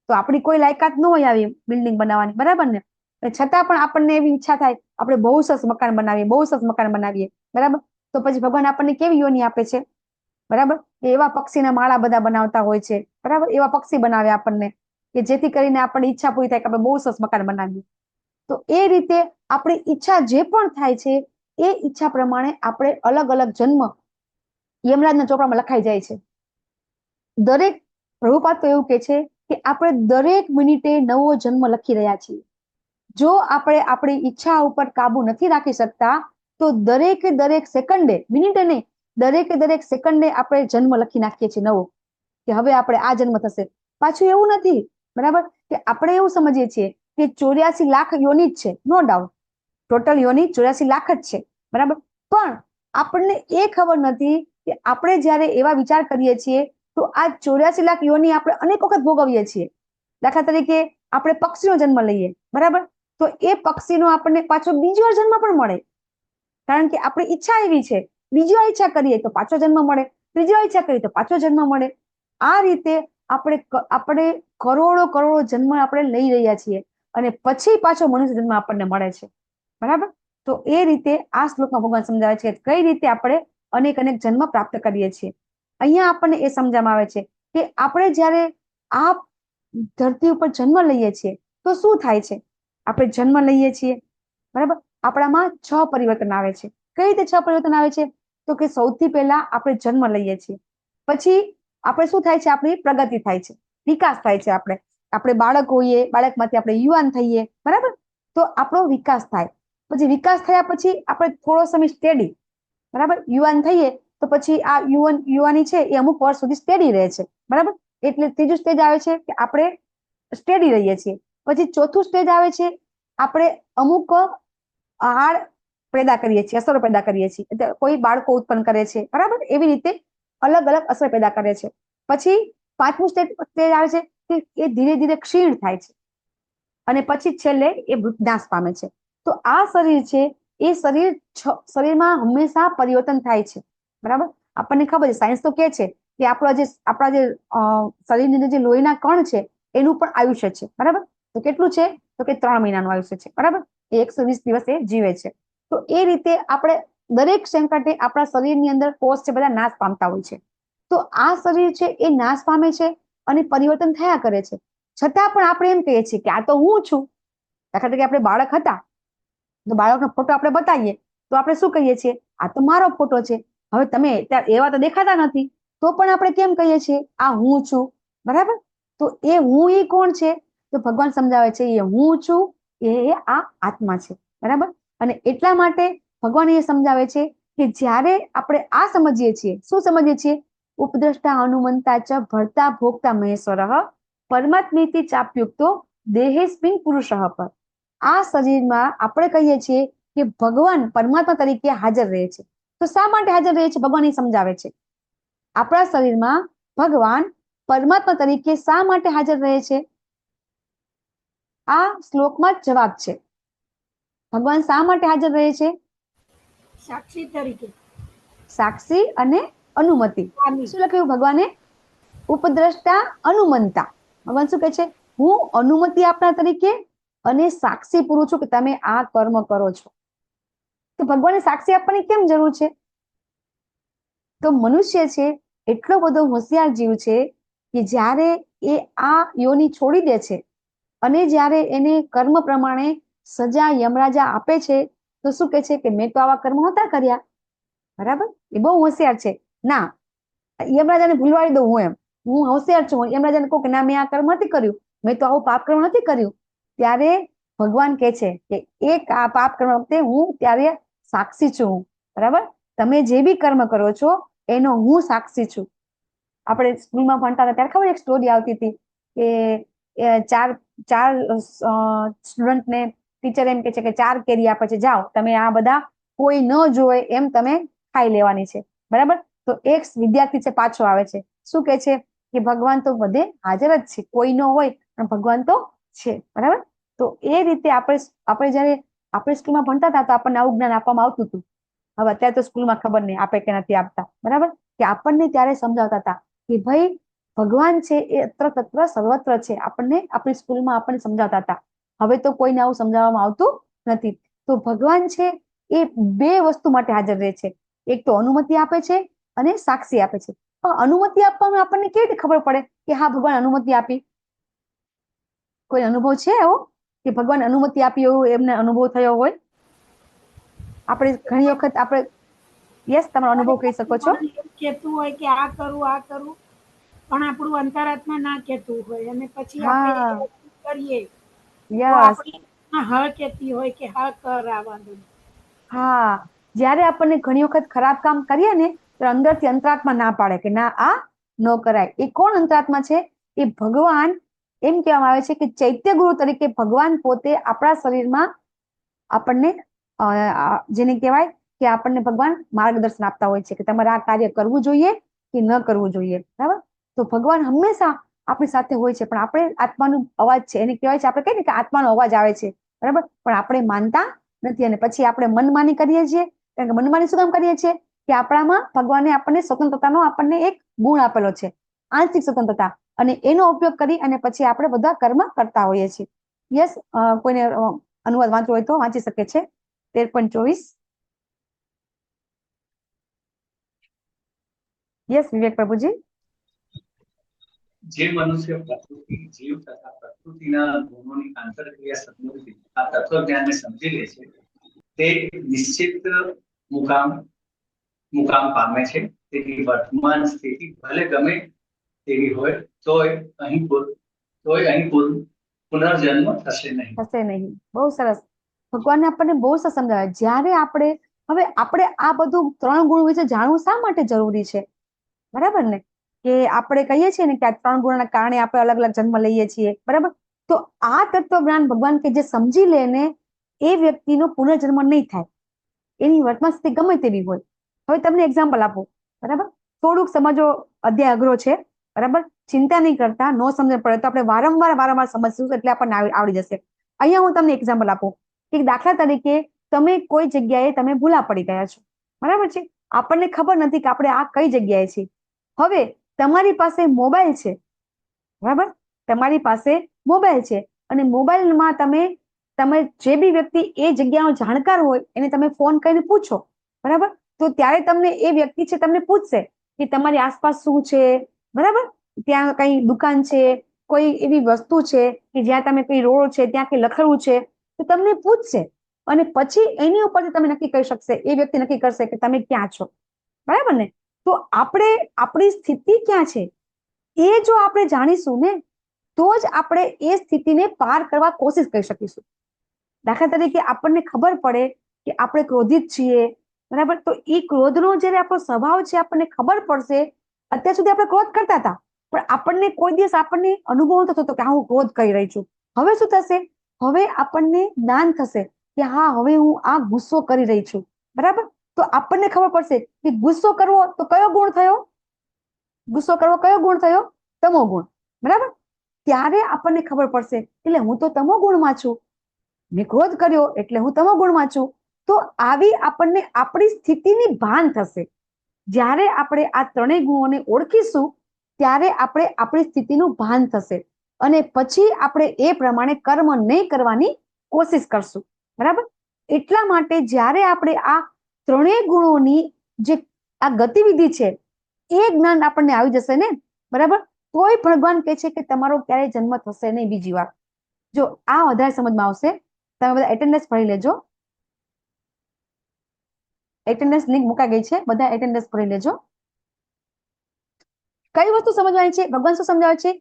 તો આપણી કોઈ લાયકાત ન હોય આવી બિલ્ડિંગ બનાવવાની, બરાબર ને? છતાં પણ આપણને એવી ઈચ્છા થાય આપણે બહુ સરસ મકાન બનાવીએ, બહુ સરસ મકાન બનાવીએ, બરાબર. તો પછી ભગવાન આપણને કેવી યોની આપે છે, બરાબર, કે એવા પક્ષીના માળા બધા બનાવતા હોય છે, બરાબર, એવા પક્ષી બનાવે આપણને કે જેથી કરીને આપણને ઈચ્છા પૂરી થાય કે આપણે બહુ સરસ મકાન બનાવીએ. તો એ રીતે આપણી ઈચ્છા જે પણ થાય છે એ ઈચ્છા પ્રમાણે આપણે અલગ અલગ જન્મ યમરાજના ચોપડામાં લખાઈ જાય છે. દરેક પ્રભુપાદ તો એવું કે છે કે આપણે દરેક મિનિટે નવો જન્મ લખી રહ્યા છીએ. જો આપણે આપણી ઈચ્છા ઉપર કાબુ નથી રાખી શકતા તો દરેક સેકન્ડે, મિનિટે નહીં, દરેક સેકન્ડે આપણે જન્મ લખી નાખીએ છીએ નવો, કે હવે આપણે આ જન્મ થશે. પાછું એવું નથી, બરાબર, કે આપણે એવું સમજીએ છીએ કે 84 લાખ યોની જ છે. નો ડાઉટ, ટોટલ યોની 84 લાખ જ છે, બરાબર. પણ આપણને એ ખબર નથી કે આપણે જ્યારે એવા વિચાર કરીએ છીએ તો આ 84 લાખ યોની આપણે અનેક વખત ભોગવીએ છીએ. દાખલા તરીકે આપણે પક્ષીનો જન્મ લઈએ, બરાબર, તો એ પક્ષીનો આપણને પાછો બીજો જન્મ પણ મળે, કારણ કે આપણી ઈચ્છા એવી છે. બીજો ઈચ્છા કરીએ તો પાછો જન્મ મળે, ત્રીજો ઈચ્છા કરીએ તો પાછો જન્મ મળે. આ રીતે આપણે કરોડો જન્મ આપણે લઈ રહ્યા છીએ અને પછી પાછો મનુષ્ય જન્મ આપણને મળે છે, બરાબર. તો એ રીતે આ શ્લોકમાં ભગવાન સમજાવે છે કઈ રીતે આપણે અનેક જન્મ પ્રાપ્ત કરીએ છીએ. અહીંયા આપણને એ સમજવામાં આવે છે કે આપણે જ્યારે આ ધરતી ઉપર જન્મ લઈએ છીએ તો શું થાય છે. આપણે જન્મ લઈએ છીએ, બરાબર, આપણામાં 6 પરિવર્તન આવે છે. કઈ રીતે 6 પરિવર્તન આવે છે? તો કે સૌથી પહેલા આપણે જન્મ લઈએ છીએ, પછી આપણે શું થાય છે, આપણી પ્રગતિ થાય છે, વિકાસ થાય છે. આપણે બાળક હોઈએ, બાળકમાંથી આપણે યુવાન થઈએ, બરાબર, તો આપણો વિકાસ થાય. પછી વિકાસ થયા પછી આપણે થોડો સમય સ્ટેડી, બરાબર, યુવાન થઈએ તો પછી આ યુવાની છે એ અમુક વર્ષ સુધી સ્ટેડી રહે છે, બરાબર. એટલે ત્રીજું સ્ટેજ આવે છે કે આપણે સ્ટેડી રહીએ છીએ. પછી ચોથું સ્ટેજ આવે છે આપણે અમુક આહાર પેદા કરીએ છીએ, અસરો પેદા કરીએ છીએ, એટલે કોઈ બાળકો ઉત્પન્ન કરે છે, બરાબર, એવી રીતે અલગ અસર પેદા કરે છે. પછી 5મું સ્ટેજ આવે છે કે એ ધીરે ધીરે ક્ષીણ થાય છે અને પછી છેલ્લે એ નાશ પામે છે. તો આ શરીર છે એ શરીરમાં હંમેશા પરિવર્તન થાય છે, બરાબર. આપણને ખબર છે, સાયન્સ તો કે છે કે આપણા જે શરીરની અંદર જે લોહીના કણ છે એનું પણ આયુષ્ય છે, બરાબર. તો કેટલું છે? તો કે 3 મહિનાનું આયુષ્ય છે, બરાબર. એ 120 દિવસ એ જીવે છે. તો એ રીતે આપણે દરેક સંકટે આપણા શરીરની અંદર કોષ છે બધા નાશ પામતા હોય છે. તો આ શરીર છે એ નાશ પામે છે અને પરિવર્તન થયા કરે છે. છતાં પણ આપણે એમ કહીએ છીએ કે આ તો હું છું. દાખલા તરીકે આપણે બાળક હતા તો બાળકનો ફોટો આપણે બતાવીએ તો આપણે શું કહીએ છીએ? આ તો મારો ફોટો છે. હવે તમે એવા તો દેખાતા નથી, તો પણ આપણે કેમ કહીએ છીએ આ હું છું, બરાબર. તો એ હું એ કોણ છે? તો ભગવાન સમજાવે છે એ હું છું એ આ આત્મા છે, બરાબર. અને એટલા માટે ભગવાન એ સમજાવે છે કે જ્યારે આપણે આ સમજીએ છીએ, શું સમજીએ છીએ? ઉપદ્રષ્ટા હનુમંતા ચ ભર્તા ભોગતા મહેશ્વરઃ પરમાત્મેતિ ચાપ્યુક્તો દેહેસ્મિન પુરુષઃ પર. આ શરીરમાં આપણે કહીએ છીએ કે ભગવાન પરમાત્મા તરીકે હાજર રહે છે. તો શા માટે હાજર રહે છે? ભગવાન એ સમજાવે છે. આપણા શરીરમાં ભગવાન પરમાત્મા તરીકે શા માટે હાજર રહે છે? આ શ્લોકમાં જ જવાબ છે. ભગવાન શા માટે હાજર રહે છે? સાક્ષી તરીકે. સાક્ષી અને અનુમતિ. શું લખ્યું ભગવાને? ઉપદ્રષ્ટા અનુમંતા. ભગવાન શું કહે છે? હું અનુમતિ આપનાર તરીકે અને સાક્ષી પૂરું છું કે તમે આ કર્મ કરો છો. તો ભગવાનને સાક્ષી આપવાની કેમ જરૂર છે? તો મનુષ્ય છે એટલો બધો હોશિયાર જીવ છે કે જ્યારે એ આ યોની છોડી દે છે અને જ્યારે એને કર્મ પ્રમાણે સજા યમરાજા આપે છે તો શું કહે છે કે મેં તો આવા કર્મ નહોતા કર્યા, બરાબર. એ બહુ હોશિયાર છે. ના, યમરાજાને ભૂલવાડી દઉં હું હોશિયાર છું. યમરાજાને કહું કે ના મેં આ કર્મ નથી કર્યું, મેં તો આવું પાપ કર્મ નથી કર્યું. ત્યારે ભગવાન કહે છે કે એક આ પાપ કર્મ વખતે હું ત્યારે સાક્ષી છું, બરાબર. તમે જે બી કર્મ કરો છો એનો હું સાક્ષી છું. આપણે સ્કૂલમાં ભણતા હતા ત્યારે ખબર એક સ્ટોરી આવતી હતી કે ચાર સ્ટુડન્ટને ટીચર એમ કે છે કે 4 કેરી આપે છે, જાઓ તમે આ બધા કોઈ ન જોવે એમ તમે ખાઈ લેવાની છે, બરાબર. તો એક વિદ્યાર્થી છે પાછો આવે છે, શું કે છે કે ભગવાન તો બધે હાજર જ છે, કોઈ ન હોય પણ ભગવાન તો છે, બરાબર. તો એ રીતે આપણે જયારે આપણે સ્કૂલમાં ભણતા હતા તો આપણને આવું જ્ઞાન આપવામાં આવતું હતું. હવે અત્યારે તો સ્કૂલમાં ખબર નહીં આપે કે નથી આપતા, બરાબર. કે આપણને ત્યારે સમજાવતા હતા કે ભાઈ ભગવાન છે એ અત્ર તત્ર સર્વત્ર છે, આપણને આપણી સ્કૂલમાં આપણને સમજાવતા હતા. હવે તો કોઈને આવું સમજાવવામાં આવતું નથી. તો ભગવાન છે એ બે વસ્તુ માટે હાજર રહે છે, એક તો અનુમતિ આપે છે અને સાક્ષી આપે છે. પણ અનુમતિ આપવામાં આપણને કેવી રીતે ખબર પડે કે હા ભગવાન અનુમતિ આપી? કોઈ અનુભવ છે એવો કે ભગવાન અનુમતિ આપી એવું એમને અનુભવ થયો હોય? આપણે ઘણી વખત આપણે યસ તમારો અનુભવ કહી શકો છો. મન એવું કહેતું હોય કે આ કરું, પણ આપણું અંતરાત્મા ના કહેતું હોય અને પછી આપણે હા, એ વસ્તુ કરીએ તો યસ, આપણી આત્મા હા કહેતી હોય કે હા કર આ વાંધો નહીં. હા. જ્યારે આપણને ઘણી વખત ખરાબ કામ કરીએ ને તો અંદરથી અંતરાત્મા ના પાડે કે ના આ ન કરાય. એ કોણ અંતરાત્મા છે? એ ભગવાન. એમ કહેવામાં આવે છે કે ચૈત્ય ગુરુ તરીકે ભગવાન પોતે આપણા શરીરમાં આપણને જેને કહેવાય કે આપણને ભગવાન માર્ગદર્શન આપતા હોય છે કે તમારે આ કાર્ય કરવું જોઈએ કે ન કરવું જોઈએ, બરાબર. તો ભગવાન હંમેશા આપણી સાથે હોય છે, પણ આપણે આત્માનો અવાજ છે એને કહેવાય છે, આપણે કહીએ ને કે આત્માનો અવાજ આવે છે, બરાબર. પણ આપણે માનતા નથી અને પછી આપણે મનમાની કરીએ છીએ. કારણ કે મનમાની શું કામ કરીએ છીએ કે આપણામાં ભગવાને આપણને સ્વતંત્રતાનો આપણને એક ગુણ આપેલો છે, આંશિક સ્વતંત્રતા, અને એનો ઉપયોગ કરી અને પછી આપણે બધા કર્મ કરતા હોઈએ છીએ. યસ, કોઈને અનુવાદ વાંચવો હોય તો વાંચી શકે છે. 13.24. યસ વિવેક પ્રભુજી. જે મનુષ્ય પ્રકૃતિ, જીવ તથા પ્રકૃતિના ગુણોની આંતરક્રિયા સંબંધિત આ તત્વજ્ઞાનને સમજી લે છે તે નિશ્ચિત મુકામ પામે છે. તેની વર્તમાન સ્થિતિ ભલે ગમે તેવી હોય તોય અહીં પુનર્જન્મ થશે નહીં. થશે નહીં. બહુ સરસ. ભગવાને આપણને બહુ સરસ સમજાવ્યા. જ્યારે આપણે આ બધું 3 ગુણ વિશે જાણવું શા માટે જરૂરી છે, બરાબર ને? કે આપણે કહીએ છીએ ને કે આ 3 ગુણના કારણે આપણે અલગ અલગ જન્મ લઈએ છીએ, બરાબર. તો આ તત્વજ્ઞાન ભગવાન કે જે સમજી લે ને એ વ્યક્તિનો પુનર્જન્મ નહીં થાય, એની વર્તમાન સ્થિતિ ગમે તેવી હોય. હવે તમને એક્ઝામ્પલ આપો, બરાબર. થોડુંક સમજો, અધ્યાય અઘરો છે, બરાબર. ચિંતા નહીં કરતા, નો સમજ પડે તો આપણે વારંવાર સમજશું એટલે આપણને આવડી જશે. અહીંયા હું તમને એક્ઝામ્પલ આપું કે દાખલા તરીકે તમે કોઈ જગ્યાએ તમે ભૂલા પડી ગયા છો, બરાબર છે. આપણને ખબર નથી કે આપણે આ કઈ જગ્યાએ છીએ. હવે તમારી પાસે મોબાઈલ છે, બરાબર. તમારી પાસે મોબાઈલ છે અને મોબાઈલમાં તમે જે બી વ્યક્તિ એ જગ્યાનો જાણકાર હોય એને તમે ફોન કરીને પૂછો, બરાબર. તો ત્યારે તમને એ વ્યક્તિ છે તમને પૂછશે કે તમારી આસપાસ શું છે, બરાબર. ત્યાં કઈ દુકાન છે, કોઈ એવી વસ્તુ છે કે જ્યાં તમે કઈ રોડ છે ત્યાં કઈ લખેલું છે, તો તમને પૂછશે અને પછી એની ઉપરથી તમે નક્કી કરી શકશે, એ વ્યક્તિ નક્કી કરશે કે તમે ક્યાં છો, બરાબર ને? તો આપણે આપણી સ્થિતિ ક્યાં છે એ જો આપણે જાણીશું ને તો જ આપણે એ સ્થિતિને પાર કરવા કોશિશ કરી શકીશું. દાખલા તરીકે આપણને ખબર પડે કે આપણે ક્રોધિત છીએ, બરાબર. તો એ ક્રોધનો જ્યારે આપણો સ્વભાવ છે આપણને ખબર પડશે. અત્યાર સુધી આપણે ક્રોધ કરતા હતા પણ આપણને કોઈ દિવસ આપણને અનુભવ થતો હતો કે હું ક્રોધ કરી રહી છું. હવે શું થશે? હવે આપણને જ્ઞાન થશે કે હા હવે હું આ ગુસ્સો કરી રહી છું, બરાબર. તો આપણને ખબર પડશે કે ગુસ્સો કરવો તો કયો ગુણ થયો? ગુસ્સો કરવો કયો ગુણ થયો? તમો ગુણ, બરાબર. ત્યારે આપણને ખબર પડશે એટલે હું તો તમો ગુણમાં છું, મેં ક્રોધ કર્યો એટલે હું તમો ગુણમાં છું. તો આવી આપણને આપણી સ્થિતિની ભાન થશે. જ્યારે આપણે આ 3 ગુણોને ઓળખીશું ત્યારે આપણે આપણી સ્થિતિનું ભાન થશે અને પછી આપણે એ પ્રમાણે કર્મ નહીં કરવાની કોશિશ કરશું, બરાબર. એટલા માટે જ્યારે આપણે આ 3 ગુણોની જે આ ગતિવિધિ છે એ જ્ઞાન આપણને આવી જશે ને, બરાબર. તોય ભગવાન કહે છે કે તમારો ક્યારેય જન્મ થશે નહીં બીજી વાર. જો આ વધારે સમજમાં આવશે, તમે બધા એટેન્ડન્સ ભરી લેજો. એટેન્ડન્સ લિંક મુકાઈ ગઈ છે, બધા એટેન્ડન્સ ભરી લેજો. કઈ વસ્તુ સમજવાની છે? ભગવાન શું સમજાવે છે?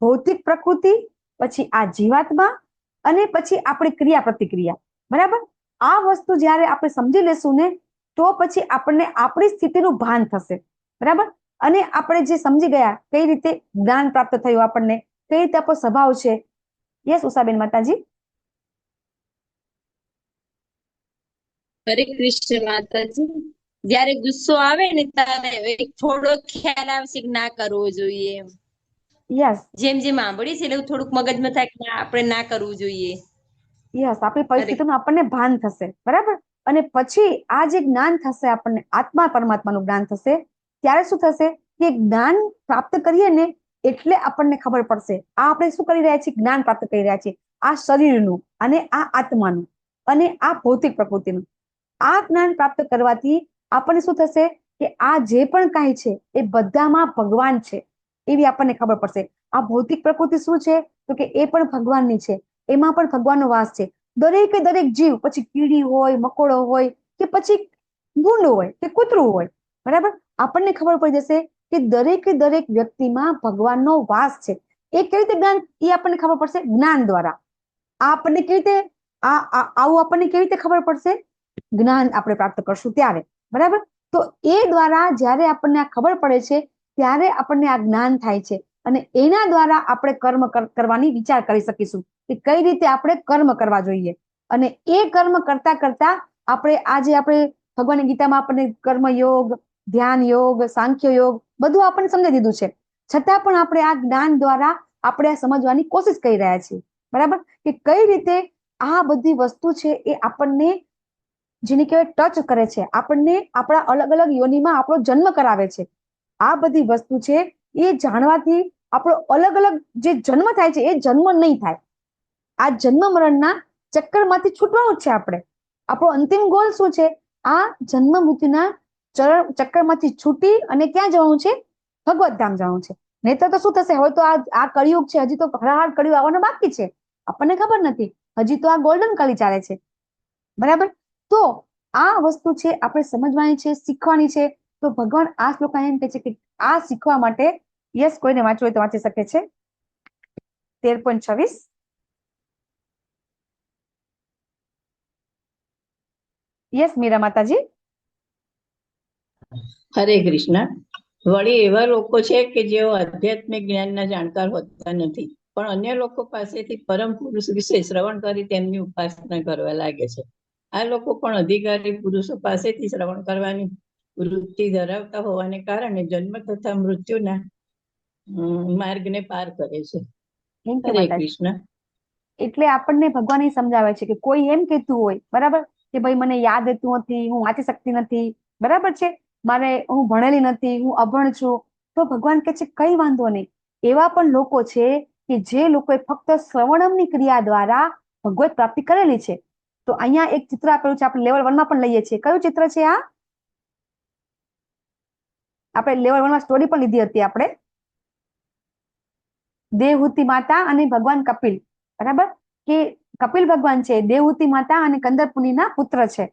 ભૌતિક પ્રકૃતિ, પછી આ જીવાત્મા અને પછી આપણી ક્રિયા પ્રતિક્રિયા, બરાબર. આ વસ્તુ જ્યારે આપણે સમજી લેશું ને તો પછી આપણને આપણી સ્થિતિનું ભાન થશે, બરાબર. અને આપણે જે સમજી ગયા કઈ રીતે જ્ઞાન પ્રાપ્ત થયું, આપણને કઈ રીતે આપણો સ્વભાવ છે. યસ ઉષાબેન માતાજી. હરે કૃષ્ણ માતાજી. જયારે ગુસ્સો આવે ને ત્યારે થોડો ખ્યાલ આવશે કે ના કરવો જોઈએ એમ. યસ જેમ જેમ સાંભળીએ છે એટલે થોડુંક મગજમાં થાય કે આપણે ના કરવું જોઈએ. યસ આપણી પરિસ્થિતિનું આપણને ભાન થશે, બરાબર. અને પછી આ જે જ્ઞાન થશે, આપણને આત્મા પરમાત્માનું જ્ઞાન થશે, ત્યારે શું થશે કે જ્ઞાન પ્રાપ્ત કરીએ ને એટલે આપણને ખબર પડશે આ આપણે શું કરી રહ્યા છીએ, જ્ઞાન પ્રાપ્ત કરી રહ્યા છીએ, આ શરીરનું અને આ આત્માનું અને આ ભૌતિક પ્રકૃતિનું. આ જ્ઞાન પ્રાપ્ત કરવાથી આપણને શું થશે કે આ જે પણ કાંઈ છે એ બધામાં ભગવાન છે એવી આપણને ખબર પડશે. આ ભૌતિક પ્રકૃતિ શું છે તો કે એ પણ ભગવાનની છે, એમાં પણ ભગવાનનો વાસ છે. દરેકે દરેક જીવ, પછી કીડી હોય, મકોડો હોય કે પછી ભૂંડ હોય કે કૂતરું હોય, બરાબર, આપણને ખબર પડી જશે કે દરેકે દરેક વ્યક્તિમાં ભગવાનનો વાસ છે. એ કેવી રીતે જ્ઞાન, એ આપણને ખબર પડશે જ્ઞાન દ્વારા. આ આપણને કેવી રીતે આવું આપણને કેવી રીતે ખબર પડશે, જ્ઞાન આપણે પ્રાપ્ત કરશું ત્યારે, બરાબર. તો એ દ્વારા જ્યારે આપણને આ ખબર પડે છે ત્યારે આપણને આ જ્ઞાન થાય છે અને એના દ્વારા આપણે કર્મ કરવાની વિચાર કરી શકીશું કે કઈ રીતે આપણે કર્મ કરવા જોઈએ. અને એ કર્મ કરતા કરતા આપણે આજે આપણે ભગવાનની ગીતામાં આપણને કર્મયોગ, ધ્યાન યોગ, સાંખ્ય યોગ બધું આપણને સમજાવી દીધું છે, છતાં પણ આપણે આ જ્ઞાન દ્વારા આપણે આ સમજવાની કોશિશ કરી રહ્યા છીએ, બરાબર, કે કઈ રીતે આ બધી વસ્તુ છે એ આપણને જેને કહેવાય ટચ કરે છે, આપણને આપણા અલગ અલગ યોનિમાં આપણો જન્મ કરાવે છે. આ બધી વસ્તુ છે એ જાણવાથી આપણો અલગ અલગ જે જન્મ થાય છે એ જન્મ નહીં થાય. આ જન્મ મરણના ચક્કરમાંથી છૂટવાનું જ છે આપણે. આપણો અંતિમ ગોલ શું છે, આ જન્મ મૃત્યુના ચક્કરમાંથી છૂટી અને ક્યાં જવાનું છે, ભગવત ધામ જવાનું છે. નહીતર તો શું થશે, હવે તો આ કળિયુગ છે, હજી તો હરાહર કળિયુગ આવવાનો બાકી છે, આપણને ખબર નથી, હજી તો આ ગોલ્ડન કળી ચાલે છે, બરાબર. તો આ વસ્તુ છે આપણે સમજવાની છે, શીખવાની છે. તો ભગવાન આ શ્લોકમાં એમ કહે છે કે આ શીખવા માટે, યસ, કોઈને વાંચવું હોય તો વાંચી શકે છે. 13.26. યસ મીરા માતાજી. હરે કૃષ્ણ. વળી એવા લોકો છે કે જેઓ આધ્યાત્મિક જ્ઞાનના જાણકાર હોતા નથી, પણ અન્ય લોકો પાસેથી પરમ પુરુષ વિશે શ્રવણ કરી તેમની ઉપાસના કરવા લાગે છે. આ લોકો પણ અધિકારી પુરુષો પાસેથી શ્રવણ કરવાની વૃત્તિ ધરાવતા હોવાને કારણે જન્મ તથા મૃત્યુના માર્ગને પાર કરે છે. હરે કૃષ્ણ. એટલે આપણને ભગવાન એ સમજાવે છે કે કોઈ એમ કહેતું હોય, બરાબર, કે ભાઈ મને યાદ રહેતું નથી, હું વાંચી શકતી નથી, બરાબર છે, હું ભણેલી નથી, હું અભણ છું, તો ભગવાન કહે છે કઈ વાંધો નહીં. એવા પણ લોકો છે કે જે લોકોએ ફક્ત શ્રવણમની ક્રિયા દ્વારા ભગવત પ્રાપ્તિ કરેલી છે. તો અહીંયા એક ચિત્ર આપેલું છે, આપણે લેવલ 1 માં પણ લઈએ છીએ. કયું ચિત્ર છે આ? આપણે લેવલ 1 માં સ્ટોરી પણ લીધી હતી આપણે, દેવહૂતિ માતા અને ભગવાન કપિલ, બરાબર, કે કપિલ ભગવાન છે દેવહૂતિ માતા અને કંદરપુનીના પુત્ર છે.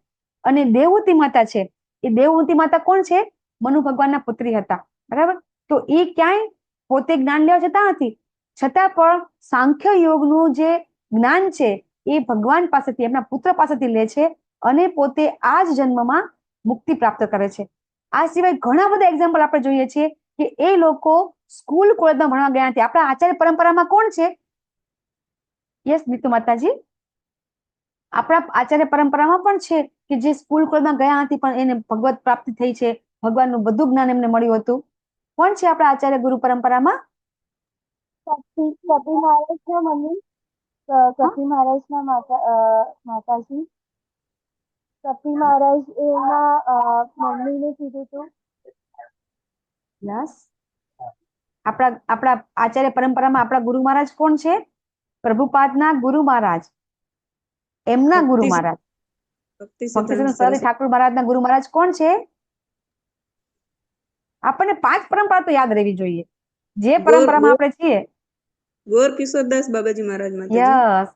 અને દેવહૂતિ માતા છે, એ દેવહૂતિ માતા કોણ છે, મનુ ભગવાનના પુત્રી હતા, બરાબર. તો એ ક્યાંય પોતે જ્ઞાન લેવા જતા નથી, છતાં પણ સાંખ્ય યોગનું જે જ્ઞાન છે એ ભગવાન પાસેથી, એમના પુત્ર પાસેથી લે છે અને પોતે આ જ જન્મમાં મુક્તિ પ્રાપ્ત કરે છે. આ સિવાય ઘણા બધા એક્ઝામ્પલ આપણે જોઈએ છીએ કે એ લોકો સ્કૂલ કોલેજમાં ભણવા ગયા નથી. આપણા આચાર્ય પરંપરામાં કોણ છે? યસ નીતુ માતાજી. આપણા આચાર્ય પરંપરામાં પણ છે કે જે સ્કૂલ કોલેજમાં ગયા નથી પણ એને ભગવત પ્રાપ્તિ થઈ છે, ભગવાનનું બધું જ્ઞાન એમને મળ્યું હતું. કોણ છે આપણા આચાર્ય ગુરુ પરંપરામાં? કપિલ મહારાજના મમ્મી, કપિલ મહારાજના માતાજી. કપિલ મહારાજ એના મમ્મીને કીધું હતું. યસ. આપણા આચાર્ય પરંપરામાં આપણા ગુરુ મહારાજ કોણ છે? પ્રભુપાદના ગુરુ મહારાજ, એમના ગુરુ મહારાજ ભક્તિસિદ્ધાંત સરસ્વતી ઠાકુર મહારાજના ગુરુ મહારાજ કોણ છે? આપણને 5 પરંપરા તો યાદ રહેવી જોઈએ, જે પરંપરામાં આપણે છીએ. ગોર કિશોરદાસ બાબાજી મહારાજ. યસ,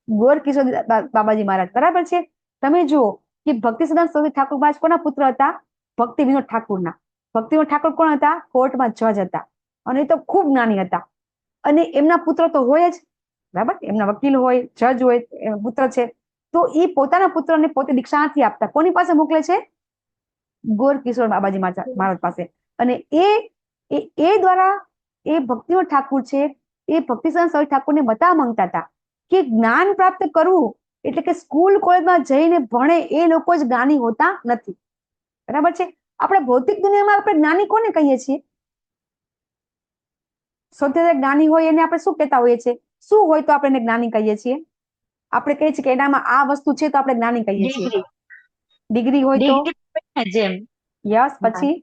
ગોર કિશોરદાસ બાબાજી મહારાજ, બરાબર છે. તમે જુઓ કે ભક્તિસિદ્ધાંત સરસ્વતી ઠાકુર મહારાજ કોના પુત્ર હતા? ભક્તિ વિનોદ ઠાકુરના. ભક્તિ વિનોદ ઠાકુર કોણ હતા? કોર્ટમાં જજ હતા અને એ તો ખૂબ જ્ઞાની હતા. અને એમના પુત્ર તો હોય જ, બરાબર, એમના વકીલ હોય, જજ હોય, પુત્ર છે. તો એ પોતાના પુત્રને પોતે દીક્ષા નથી આપતા, કોની પાસે મોકલે છે? ગોર કિશોર બાબાજી મહારાજ પાસે. અને એ દ્વારા એ ભક્તિવિનોદ ઠાકુર છે, એ ભક્તિસિદ્ધાંત સરસ્વતી ઠાકુરને બતાવવા માંગતા હતા કે જ્ઞાન પ્રાપ્ત કરવું એટલે કે સ્કૂલ કોલેજમાં જઈને ભણે એ લોકો જ જ્ઞાની હોતા નથી, બરાબર છે. આપણે ભૌતિક દુનિયામાં આપણે જ્ઞાની કોને કહીએ છીએ? સૌથી વધારે જ્ઞાની હોય એને આપણે શું કહેતા હોઈએ છીએ? શું હોય તો આપણે એને જ્ઞાની કહીએ છીએ? આપણે કહીએ છીએ કે એનામાં આ વસ્તુ છે તો આપણે જ્ઞાની કહીએ છીએ. ડિગ્રી હોય તો જેમ યસ. પછી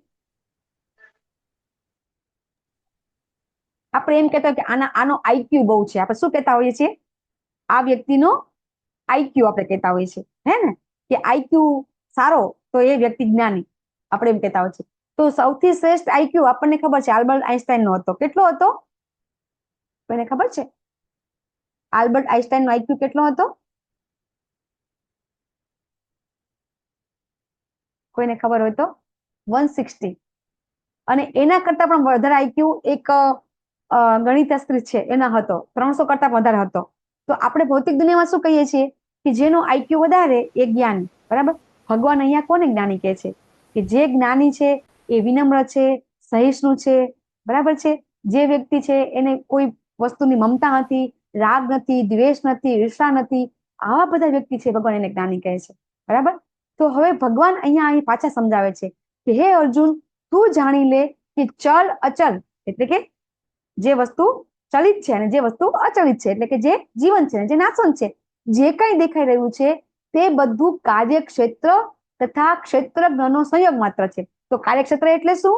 આપણે એમ કહેતા હોય કે આનો આઈક્યુ બહુ છે. આપણે શું કહેતા હોઈએ છીએ? આ વ્યક્તિનો આઈક્યુ આપણે કહેતા હોઈએ છીએ, હે ને? કે આઈક્યુ સારો તો એ વ્યક્તિ જ્ઞાની, આપણે એમ કહેતા હોઈએ છીએ. તો સૌથી શ્રેષ્ઠ આઈક્યુ આપણને ખબર છે આલ્બર્ટ આઈન્સ્ટાઈન નો હતો. કેટલો હતો? કોઈને ખબર છે? આલ્બર્ટ આઈન્સ્ટાઈન નો આઈક્યુ કેટલો હતો? કોઈને ખબર હોય તો 160. અને એના કરતા પણ વધારે આઈક્યુ એક ગણિતશાસ્ત્રી છે એના હતો, 300 કરતા વધારે હતો. તો આપણે ભૌતિક દુનિયામાં શું કહીએ છીએ? કે જેનો આઈક્યુ વધારે એ જ્ઞાની. બરાબર. ભગવાન અહીંયા કોને જ્ઞાની કહે છે? કે જે જ્ઞાની છે એ વિનમ્ર છે, સહિષ્ણુ છે. બરાબર છે. જે વ્યક્તિ છે એને કોઈ વસ્તુની મમતા નથી, રાગ નથી, દ્વેષ નથી, ઈર્ષા નથી. આવા બધા વ્યક્તિ છે ભગવાન એને જ્ઞાની કહે છે. બરાબર. તો હવે ભગવાન અહીંયા અહીં પાછા સમજાવે છે કે હે અર્જુન, તું જાણી લે કે ચલ અચલ એટલે કે જે વસ્તુ ચલિત છે અને જે વસ્તુ અચલિત છે, એટલે કે જે જીવન છે જે નાશવંત છે, જે કંઈ દેખાઈ રહ્યું છે તે બધું કાર્યક્ષેત્ર તથા ક્ષેત્રજ્ઞનો સંયોગ માત્ર છે. તો કાર્યક્ષેત્ર એટલે શું?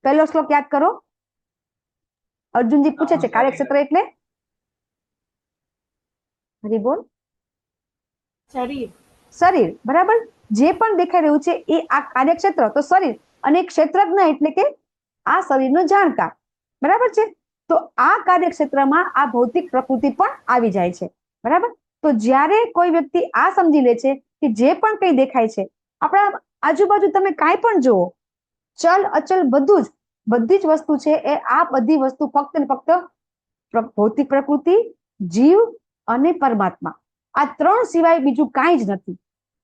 પહેલો શ્લોક યાદ કરો. અર્જુનજી પૂછે છે કાર્યક્ષેત્ર એટલે? હરી બોલ. શરીર. બરાબર. જે પણ દેખાઈ રહ્યું છે એ આ કાર્યક્ષેત્ર, તો શરીર. અને ક્ષેત્રજ્ઞ એટલે કે આ શરીરનો જાણકાર. બરાબર છે. તો આ કાર્યક્ષેત્રમાં આ ભૌતિક પ્રકૃતિ પણ આવી જાય છે. બરાબર. તો જ્યારે કોઈ વ્યક્તિ આ સમજી લે છે કે જે પણ કંઈ દેખાય છે, આપણા આજુબાજુ તમે કાંઈ પણ જુઓ, ચલ અચલ બધું જ, બધી જ વસ્તુ છે એ આ બધી વસ્તુ ફક્ત ને ફક્ત ભૌતિક પ્રકૃતિ, જીવ અને પરમાત્મા, આ ત્રણ સિવાય બીજું કાંઈ જ નથી.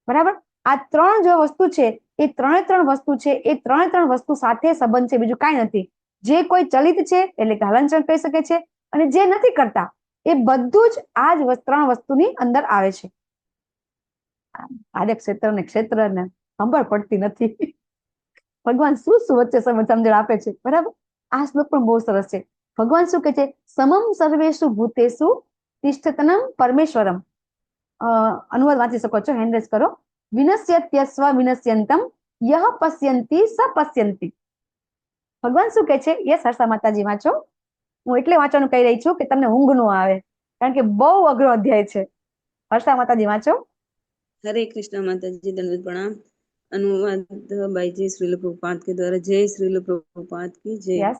બરાબર. આ ત્રણ જે વસ્તુ છે એ ત્રણ વસ્તુ છે, એ ત્રણ વસ્તુ સાથે સંબંધ છે, બીજું કાંઈ નથી. જે કોઈ ચલિત છે એટલે કે હલનચલન કહી શકે છે, અને જે નથી કરતા એ બધું જ આ જ ત્રણ વસ્તુની અંદર આવે છે. કાર્યક્ષેત્ર ને ક્ષેત્રને ખબર પડતી નથી. ભગવાન શું વચ્ચે સમજણ આપે છે. બરાબર. આ શ્લોક પણ બહુ સરસ છે. ભગવાન શું કહે છે? સમમ સર્વેષુ ભૂતેષુ તિષ્ઠતનમ પરમેશ્વરમ. અનુવાદ વાંચી શકો છો, હેન્ડ રેઝ કરો. વિનશ્યત્યસ્વ વિનશ્યંતમ યહ પશ્યંતિ સ પશ્યંતિ. ભગવાન શું કહે છે? યસ હર્ષા માતાજી વાંચો. હું એટલે વાંચવાનું કહી રહી છું કે તમને ઊંઘ ન આવે, કારણ કે બહુ અઘરો અધ્યાય છે. હર્ષા માતાજી વાંચો. हरे कृष्णा माता जी, दंडवत प्रणाम। अनुवाद बाई जी श्रील प्रभुपाद के द्वारा। जय श्रील प्रभुपाद की जय। યસ.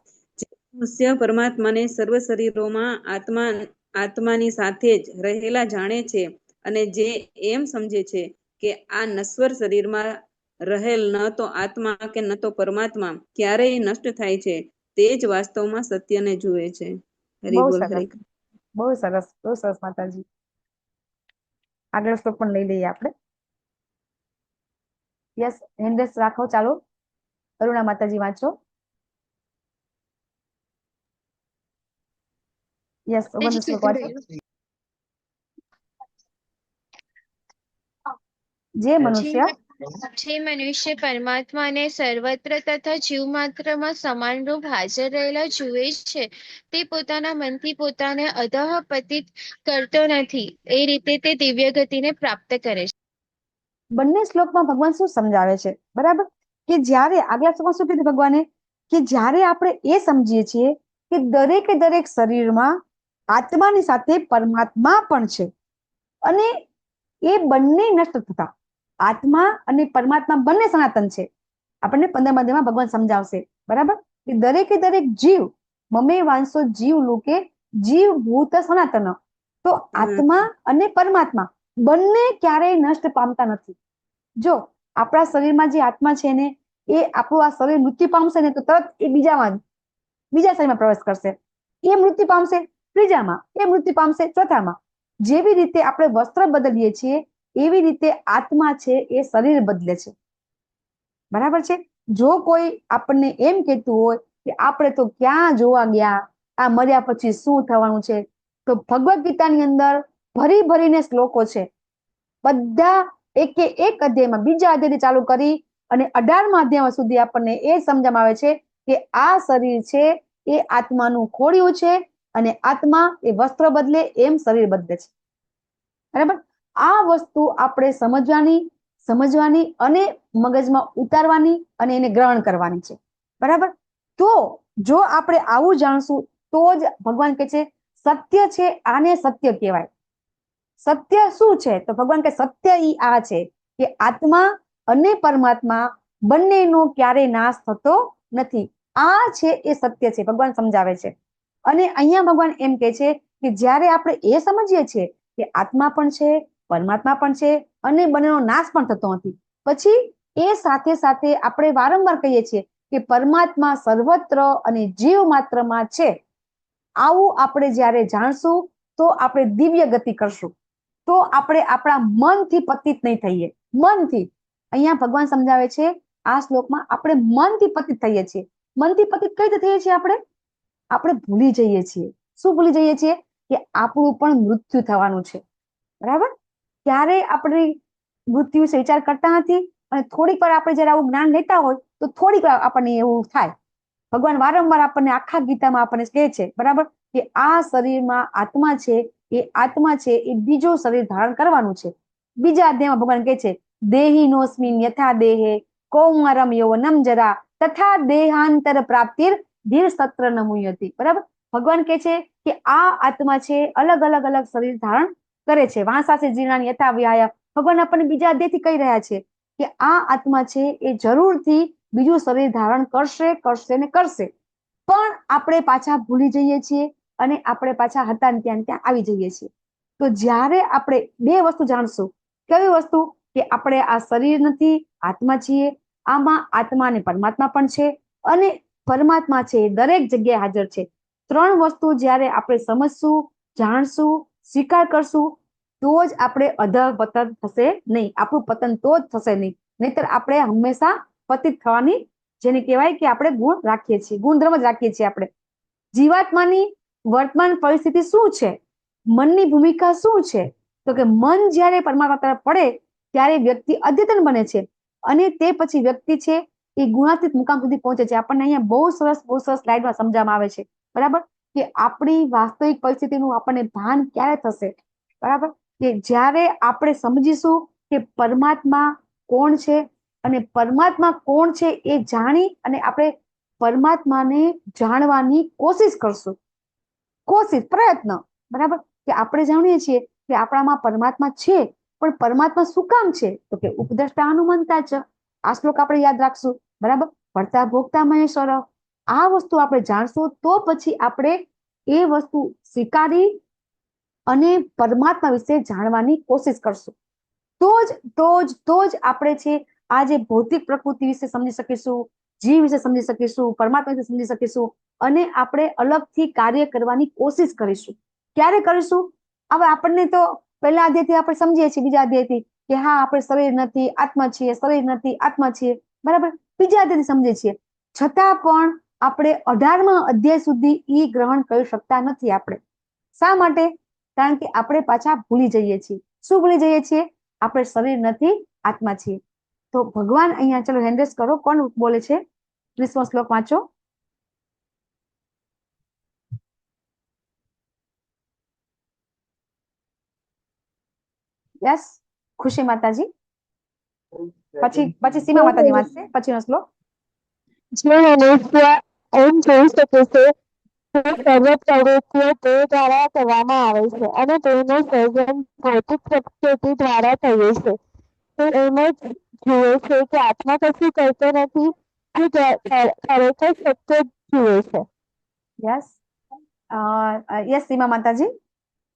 મનુષ્ય પરમાત્માને સર્વ શરીરોમાં આત્માની સાથે જ રહેલા જાણે છે, અને જે એમ સમજે છે કે આ નશ્વર શરીરમાં રહેલ ન તો આત્મા કે ન તો પરમાત્મા ક્યારેય નષ્ટ થાય છે, તે જ વાસ્તવમાં સત્યને જુએ છે. હરિ બહુ બોલ. સરસ. હરે બહુ સરસ. બહુ સરસ માતાજી. આગળ શ્લોક પણ લઈ લઈએ આપણે. યસ, હેન્ડ રેઝ રાખો. ચાલો. અરુણા માતાજી વાંચો. યસ, 19 શ્લોક વાંચો. જે મનુષ્ય જે મનુષ્ય પરમાત્માને સર્વત્ર તથા જીવ માત્રમાં સમાન રૂપ હાજર રહેલા જુએ છે, તે પોતાના મનથી પોતાને અધઃ પતિત કરતો નથી. એ રીતે તે દિવ્ય ગતિને પ્રાપ્ત કરે છે. બંને શ્લોકમાં ભગવાન શું સમજાવે છે? બરાબર. કે જ્યારે આગલા શ્લોકમાં શું કીધું ભગવાને? કે જ્યારે આપણે એ સમજીએ છીએ કે દરેકે દરેક શરીરમાં આત્માની સાથે પરમાત્મા પણ છે, અને એ બંને નષ્ટ થતા, આત્મા અને પરમાત્મા બંને સનાતન છે. આપણને 15મા અધ્યાયમાં ભગવાન સમજાવશે. બરાબર. કે દરેકે દરેક જીવ મમે વાંસો જીવ લોકે જીવ ભૂત સનાતન. તો આત્મા અને પરમાત્મા બંને ક્યારેય નષ્ટ પામતા નથી. જો આપણા શરીરમાં જે આત્મા છે ને, એ આપણું આ શરીર મૃત્યુ પામશે ને તો તરત એ બીજા શરીરમાં પ્રવેશ કરશે. એ મૃત્યુ પામશે ત્રીજામાં, એ મૃત્યુ પામશે ચોથામાં. જેવી રીતે આપણે વસ્ત્ર બદલીએ છીએ એવી રીતે આત્મા છે એ શરીર બદલે છે. બરાબર છે. જો કોઈ આપણને એમ કહેતું હોય કે આપણે તો ક્યાં જોવા ગયા, આ મર્યા પછી શું થવાનું છે, તો ભગવદ ગીતાની અંદર ભરી ભરીને શ્લોકો છે. બધા એકે એક અધ્યાયમાં બીજા અધ્યાયથી ચાલુ કરી અને 18મા અધ્યાય સુધી આપણને એ સમજવામાં આવે છે કે આ શરીર છે એ આત્માનું ખોડિયું છે અને આત્મા એ વસ્ત્ર બદલે એમ શરીર બદલે છે. બરાબર? આ વસ્તુ આપણે સમજવાની અને મગજમાં ઉતારવાની અને એને ગ્રહણ કરવાની છે. બરાબર? તો જો આપણે આવું જાણશું તો જ ભગવાન કહે છે સત્ય છે, આને સત્ય કહેવાય. સત્ય શું છે? તો ભગવાન કહે સત્ય ઈ આ છે કે આત્મા અને પરમાત્મા બંનેનો ક્યારેય નાશ થતો નથી. આ છે એ સત્ય છે, ભગવાન સમજાવે છે. અને અહીંયા ભગવાન એમ કહે છે કે જ્યારે આપણે એ સમજીએ છીએ કે આત્મા પણ છે, પરમાત્મા પણ છે અને બંનેનો નાશ પણ થતો નથી, પછી એ સાથે સાથે આપણે વારંવાર કહીએ છીએ કે પરમાત્મા સર્વત્ર અને જીવ માત્રમાં છે. આવું આપણે જ્યારે જાણશું તો આપણે દિવ્ય ગતિ કરશું. તો આપણે આપણા મનથી પતિત નહીં થઈએ. મનથી અહીંયા ભગવાન સમજાવે છે આ શ્લોકમાં આપણે મનથી પતિત થઈએ છીએ. મનથી પતિત કઈ રીતે થઈએ છીએ? આપણે ભૂલી જઈએ છીએ. શું ભૂલી જઈએ છીએ? કે આપણું પણ મૃત્યુ થવાનું છે. બરાબર? ત્યારે આપણે મૃત્યુ વિશે વિચાર કરતા નથી અને થોડીક વાર આપણે જયારે આવું જ્ઞાન લેતા હોય તો થોડીક વાર આપણને એવું થાય. ભગવાન વારંવાર આપણને આખા ગીતામાં આપણને કહે છે, બરાબર, કે આ શરીરમાં આત્મા છે, એ આત્મા છે એ બીજું શરીર ધારણ કરવાનું છે. બીજા અધ્યાયમાં ભગવાન કહે છે દેહિનોસ્મિન યથા દેહે કૌમારમ યૌવનમ જરા તથા દેહાંતર પ્રાપ્તિર ધીર સત્ર નમુયતિ. બરાબર? ભગવાન કહે છે કે આ આત્મા છે અલગ અલગ શરીર ધારણ કરે છે. વાંસાસે જીર્ણાની યથા વ્યાય. ભગવાન આપણને બીજા અધ્યાયથી કહી રહ્યા છે કે આ આત્મા છે એ જરૂરથી બીજું શરીર ધારણ કરશે ને કરશે. પણ આપણે પાછા ભૂલી જઈએ છીએ અને આપણે પાછા હતા ને ત્યાં આવી જઈએ છીએ. તો જ્યારે આપણે બે વસ્તુ જાણશું, કઈ વસ્તુ? કે આપણે આ શરીર નથી, આત્મા છીએ. આમાં આત્મા અને પરમાત્મા પણ છે અને પરમાત્મા છે એ દરેક જગ્યાએ હાજર છે. ત્રણ વસ્તુ જ્યારે આપણે સમજશું, જાણશું, સ્વીકાર કરશું તો જ આપણે અધઃપતન થશે નહીં. આપણું પતન તો જ થશે નહીં, નહીતર આપણે હંમેશા પતિત થવાની, જેને કહેવાય કે આપણે ગુણ રાખીએ છીએ, ગુણધર્મ જ રાખીએ છીએ. આપણે જીવાત્માની વર્તમાન પરિસ્થિતિ શું છે? મનની ભૂમિકા શું છે? તો કે મન જ્યારે પરમાત્મા તરફ પડે ત્યારે વ્યક્તિ અદ્યતન બને છે અને તે પછી વ્યક્તિ છે એ ગુણાતીત મુકામ સુધી પહોંચે છે. આપણને અહીંયા બહુ સરસ સ્લાઇડમાં સમજાવવામાં આવે છે. બરાબર? કે આપણી વાસ્તવિક પરિસ્થિતિનું આપણને ભાન ક્યારે થશે? બરાબર? કે જ્યારે આપણે સમજીશું કે પરમાત્મા કોણ છે અને પરમાત્મા કોણ છે એ જાણી અને આપણે પરમાત્માને જાણવાની કોશિશ કરશું. પ્રયત્ન. બરાબર? કે આપણે જાણીએ છીએ કે આપણામાં પરમાત્મા છે, પણ પરમાત્મા શું કામ છે? તો કે ઉપદ્રષ્ટા હનુમંતા છે. આ શ્લોક આપણે યાદ રાખશું. બરાબર? ભર્તા ભોગતા મહેશ્વર. આ વસ્તુ આપણે જાણશું તો પછી આપણે એ વસ્તુ સ્વીકારી અને પરમાત્મા વિશે જાણવાની કોશિશ કરશું. તો જ આપણે છે આ જે ભૌતિક પ્રકૃતિ વિશે સમજી શકીશું, જીવ વિશે સમજી શકીશું, પરમાત્મા વિશે સમજી શકીશું અને આપણે અલગથી કાર્ય કરવાની કોશિશ કરીશું. ક્યારે કરીશું? હવે આપણને તો પહેલા અધ્યાયથી આપણે સમજીએ છીએ, બીજા અધ્યાયથી કે હા આપણે શરીર નથી, આત્મા છીએ, શરીર નથી, આત્મા છીએ. બરાબર? બીજા અધ્યાયથી સમજીએ છીએ. છતાં પણ આપણે 18મા અધ્યાય સુધી ઈ ગ્રહણ કરી શકતા નથી. આપણે શા માટે? કારણ કે આપણે પાછા ભૂલી જઈએ છીએ. શું ભૂલી જઈએ છીએ? આપણે શરીર નથી, આત્મા છીએ. તો ભગવાન અહીંયા, ચલો હેન્ડ રેઝ કરો. કોણ બોલે છે? 30મો શ્લોક વાંચો. યસ, ખુશી માતાજી. પછી સીમા માતાજી વાંચશે પછીનો શ્લોક. જે મનુષ્ય એમ જોઈ શકે છે કે સર્વ પ્રવૃત્તિઓ તે દ્વારા કરવામાં આવે છે અને તેનું સર્જન ભૌતિક પ્રકૃતિ દ્વારા થયું છે. તે એમ જ જુએ છે કે આત્મા કશું કરતો નથી, તે ખરેખર સત્ય જુએ છે. યસ સીમા માતાજી,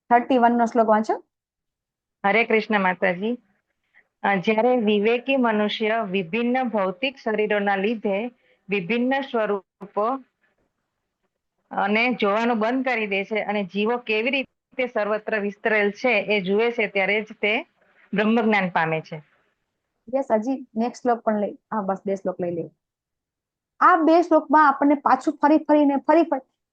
31નો શ્લોક વાંચો. હરે કૃષ્ણ માતાજી. જ્યારે વિવેકી મનુષ્ય વિભિન્ન ભૌતિક શરીરોના લીધે વિભિન્ન સ્વરૂપો અને જોવાનું બંધ કરી દે છે અને જીવો કેવી રીતે સર્વત્ર વિસ્તરેલ છે એ જુએ છે, ત્યારે જ તે બ્રહ્મ જ્ઞાન પામે છે. યસ, હજી નેક્સ્ટ શ્લોક પણ લઈ. હા, બસ 2 શ્લોક લઈ લે. આ 2 શ્લોકમાં આપણને પાછું ફરી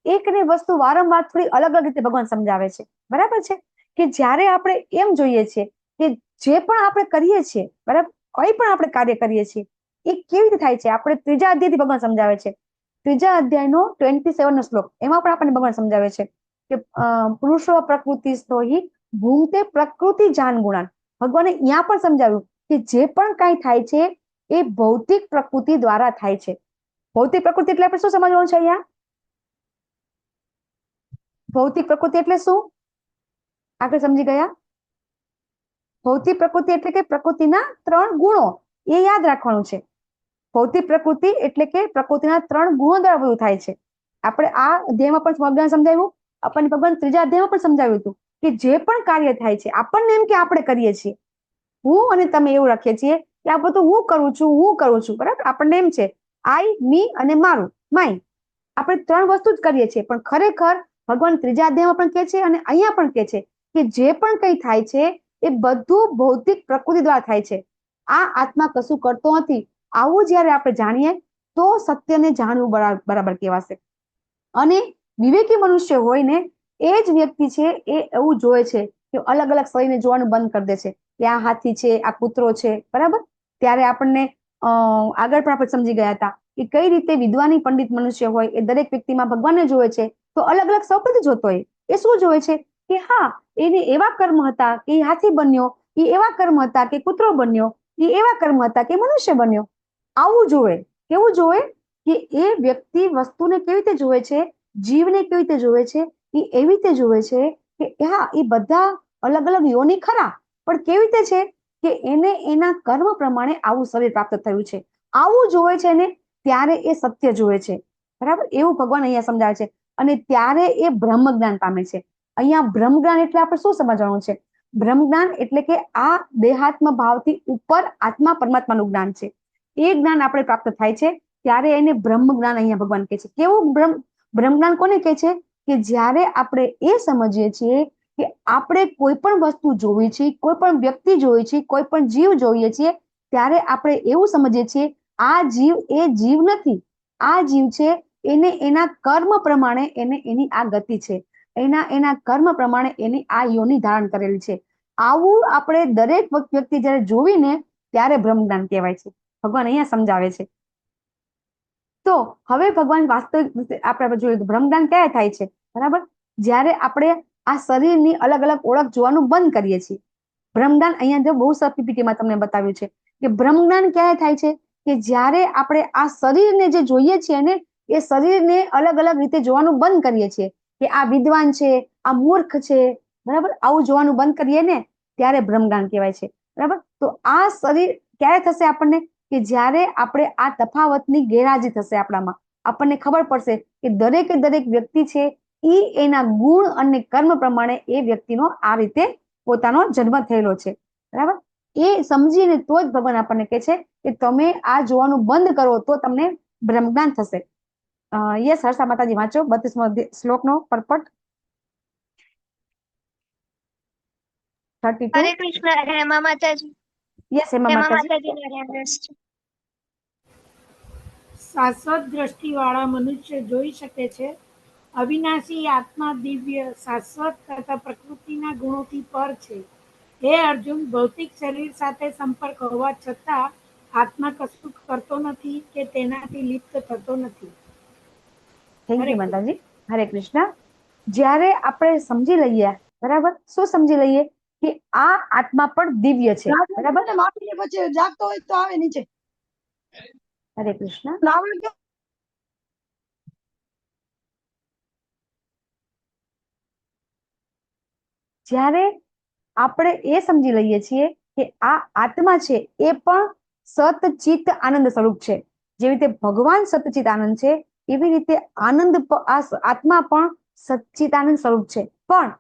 એકની વસ્તુ વારંવાર થોડી અલગ અલગ રીતે ભગવાન સમજાવે છે. બરાબર છે? કે જ્યારે આપણે એમ જોઈએ છીએ કે જે પણ આપણે કરીએ છીએ, બરાબર, કોઈ પણ આપણે કાર્ય કરીએ છીએ એ કેવી રીતે થાય છે આપણે ત્રીજા અધ્યાયથી ભગવાન સમજાવે છે. ત્રીજા અધ્યાયનો 27 નો શ્લોક, એમાં પણ આપણને ભગવાન સમજાવે છે કે પુરુષો પ્રકૃતિ સ્તોહી ભૂમતે પ્રકૃતિ જાન ગુણાન. ભગવાને અહીંયા પણ સમજાવ્યું કે જે પણ કાંઈ થાય છે એ ભૌતિક પ્રકૃતિ દ્વારા થાય છે. ભૌતિક પ્રકૃતિ એટલે આપણે શું સમજવાનું છે અહીંયા? ભૌતિક પ્રકૃતિ એટલે શું આગળ સમજી ગયા? ભૌતિક પ્રકૃતિ એટલે કે પ્રકૃતિના 3 ગુણો, એ યાદ રાખવાનું છે. ભૌતિક પ્રકૃતિ એટલે કે પ્રકૃતિના 3 ગુણો દ્વારા બધું થાય છે. આપણે આ અધ્યાયમાં પણ ભગવાન સમજાવ્યું, આપણને ભગવાન ત્રીજા અધ્યાયમાં પણ સમજાવ્યું હતું કે જે પણ કાર્ય થાય છે આપણને એમ કે આપણે કરીએ છીએ, હું અને તમે એવું રાખીએ છીએ કે આ બધું હું કરું છું, બરાબર. આપણને એમ છે આઈ, મી અને મારું, માય. આપણે 3 વસ્તુ જ કરીએ છીએ, પણ ખરેખર ભગવાન ત્રીજા અધ્યાયમાં પણ કહે છે અને અહીંયા પણ કહે છે કે જે પણ કંઈ થાય છે એ બધું ભૌતિક પ્રકૃતિ દ્વારા થાય છે. આ આત્મા કશું કરતો નથી. આવું જ્યારે આપણે જાણીએ તો સત્યને જાણવું બરાબર કહેવાશે. અને વિવેકી મનુષ્ય હોય ને એ જ વ્યક્તિ છે એ એવું જોવે છે કે અલગ અલગ શરીરને જોવાનું બંધ કરી દે છે કે આ હાથી છે, આ કૂતરો છે, બરાબર. ત્યારે આપણને આગળ પણ આપણે સમજી ગયા હતા કે કઈ રીતે વિદ્વાની પંડિત મનુષ્ય હોય એ દરેક વ્યક્તિમાં ભગવાનને જોવે છે. તો અલગ અલગ સૌથી જોતો હોય એ શું જોવે છે કે હા, એને એવા કર્મ હતા કે એ હાથી બન્યો, એ એવા કર્મ હતા કે કૂતરો બન્યો, એ એવા કર્મ હતા કે મનુષ્ય બન્યો. આવું જોવે. કેવું જોવે કે એ વ્યક્તિ વસ્તુને કેવી રીતે જોવે છે, જીવને કેવી રીતે જોવે છે, એ એવી રીતે જોવે છે કે હા, એ બધા અલગ અલગ યોની ખરા, પણ કેવી રીતે છે કે એને એના કર્મ પ્રમાણે આવું શરીર પ્રાપ્ત થયું છે. આવું જોવે છે ને ત્યારે એ સત્ય જોવે છે, બરાબર. એવું ભગવાન અહીંયા સમજાવે છે અને ત્યારે એ બ્રહ્મ જ્ઞાન પામે છે. અહીંયા બ્રહ્મ જ્ઞાન એટલે આપણે શું સમજવાનું છે? બ્રહ્મ જ્ઞાન એટલે કે આ દેહાત્મ ભાવથી ઉપર આત્મા પરમાત્માનું જ્ઞાન છે. એ જ્ઞાન આપણે પ્રાપ્ત થાય છે ત્યારે એને બ્રહ્મ જ્ઞાન અહીંયા ભગવાન કહે છે. કેવું બ્રહ્મ જ્ઞાન કોને કહે છે? કે જ્યારે આપણે એ સમજીએ છીએ કે આપણે કોઈ પણ વસ્તુ જોવી છે, કોઈ પણ વ્યક્તિ જોઈ છે, કોઈ પણ જીવ જોઈએ છીએ, ત્યારે આપણે એવું સમજીએ છીએ આ જીવ એ જીવ નથી, આ જીવ છે, એને એના કર્મ પ્રમાણે એને એની આ ગતિ છે, એના કર્મ પ્રમાણે એની આ યોની ધારણ કરેલી છે. આવું આપણે દરેક વ્યક્તિ જ્યારે જોવીને ત્યારે બ્રહ્મ જ્ઞાન કહેવાય છે. ભગવાન અહીંયા સમજાવે છે. તો હવે ભગવાન વાસ્તવિક આપણે જોયું બ્રહ્મ જ્ઞાન ક્યારે થાય છે, બરાબર? જ્યારે આપણે આ શરીરની અલગ અલગ ઓળખ જોવાનું બંધ કરીએ છીએ. બ્રહ્મ જ્ઞાન અહીંયા જો બહુ સરસ પીપીટીમાં તમને બતાવ્યું છે કે બ્રહ્મ જ્ઞાન ક્યારે થાય છે કે જ્યારે આપણે આ શરીરને જે જોઈએ છીએ ને એ શરીરને અલગ અલગ રીતે જોવાનું બંધ કરીએ છીએ કે આ વિદ્વાન છે, આ મૂર્ખ છે, બરાબર. આવું જોવાનું બંધ કરીએ ને ત્યારે બ્રહ્મ જ્ઞાન કહેવાય છે, બરાબર. તો આ શરીર ક્યારે થશે આપણને કે જ્યારે આપણે આ તફાવતની ગેરહાજરી થશે આપણામાં, આપણને ખબર પડશે કે દરેકે દરેક વ્યક્તિ છે એ એના ગુણ અને કર્મ પ્રમાણે એ વ્યક્તિનો આ રીતે પોતાનો જન્મ થયેલો છે, બરાબર. એ સમજીને તો જ ભગવાન આપણને કહે છે કે તમે આ જોવાનું બંધ કરો તો તમને બ્રહ્મ જ્ઞાન થશે. યસ હર્ષા માતાજી વાંચો 32મો શ્લોકનો પરપટ. 32. હરે કૃષ્ણ. હેમા માતાજી. યસ હેમા માતાજી. શાશ્વત દ્રષ્ટિવાળા મનુષ્ય જોઈ શકે છે અવિનાશી આત્મા દિવ્ય શાશ્વત તથા પ્રકૃતિના ગુણોથી પર છે. હે અર્જુન, ભૌતિક શરીર સાથે સંપર્ક હોવા છતાં આત્મા કશું કરતો નથી કે તેનાથી લિપ્ત થતો નથી. થેન્ક યુ માતાજી. હરે કૃષ્ણ. જ્યારે આપણે સમજી લઈએ, બરાબર, શું સમજી લઈએ કે આ આત્મા પણ દિવ્ય છે, બરાબર. પછી જાગતો હોય તો આવે નીચે. હરે કૃષ્ણ. જ્યારે આપણે એ સમજી લઈએ છીએ કે આ આત્મા છે એ પણ સતચિત આનંદ સ્વરૂપ છે. જેવી રીતે ભગવાન સતચિત આનંદ છે એવી રીતે આત્મા પણ સચ્ચિત આનંદ સ્વરૂપ છે. પણ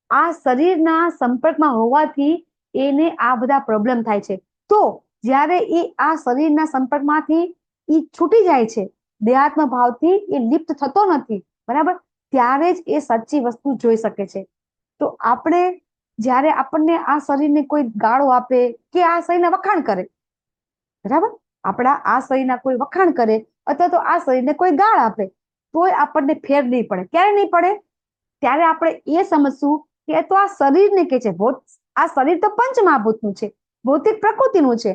આ શરીરના સંપર્કમાં હોવાથી એને આ બધા પ્રોબ્લેમ થાય છે. તો જ્યારે એ આ શરીરના સંપર્કમાંથી એ છૂટી જાય છે, દેહાત્મ ભાવથી એ લિપ્ત થતો નથી, બરાબર, ત્યારે જ એ સાચી વસ્તુ જોઈ શકે છે. તો આપણે જ્યારે આપણને આ શરીરને કોઈ ગાળો આપે કે આ શરીરના વખાણ કરે, બરાબર, આપણા આ શરીરના કોઈ વખાણ કરે અથવા તો આ શરીરને કોઈ ગાળ આપે તોય આપણને ફેર નહીં પડે. ક્યારે નહીં પડે? ત્યારે આપણે એ સમજશું કે તો આ શરીરને કે છે, આ શરીર તો પંચ મહાભૂતનું છે, ભૌતિક પ્રકૃતિનું છે.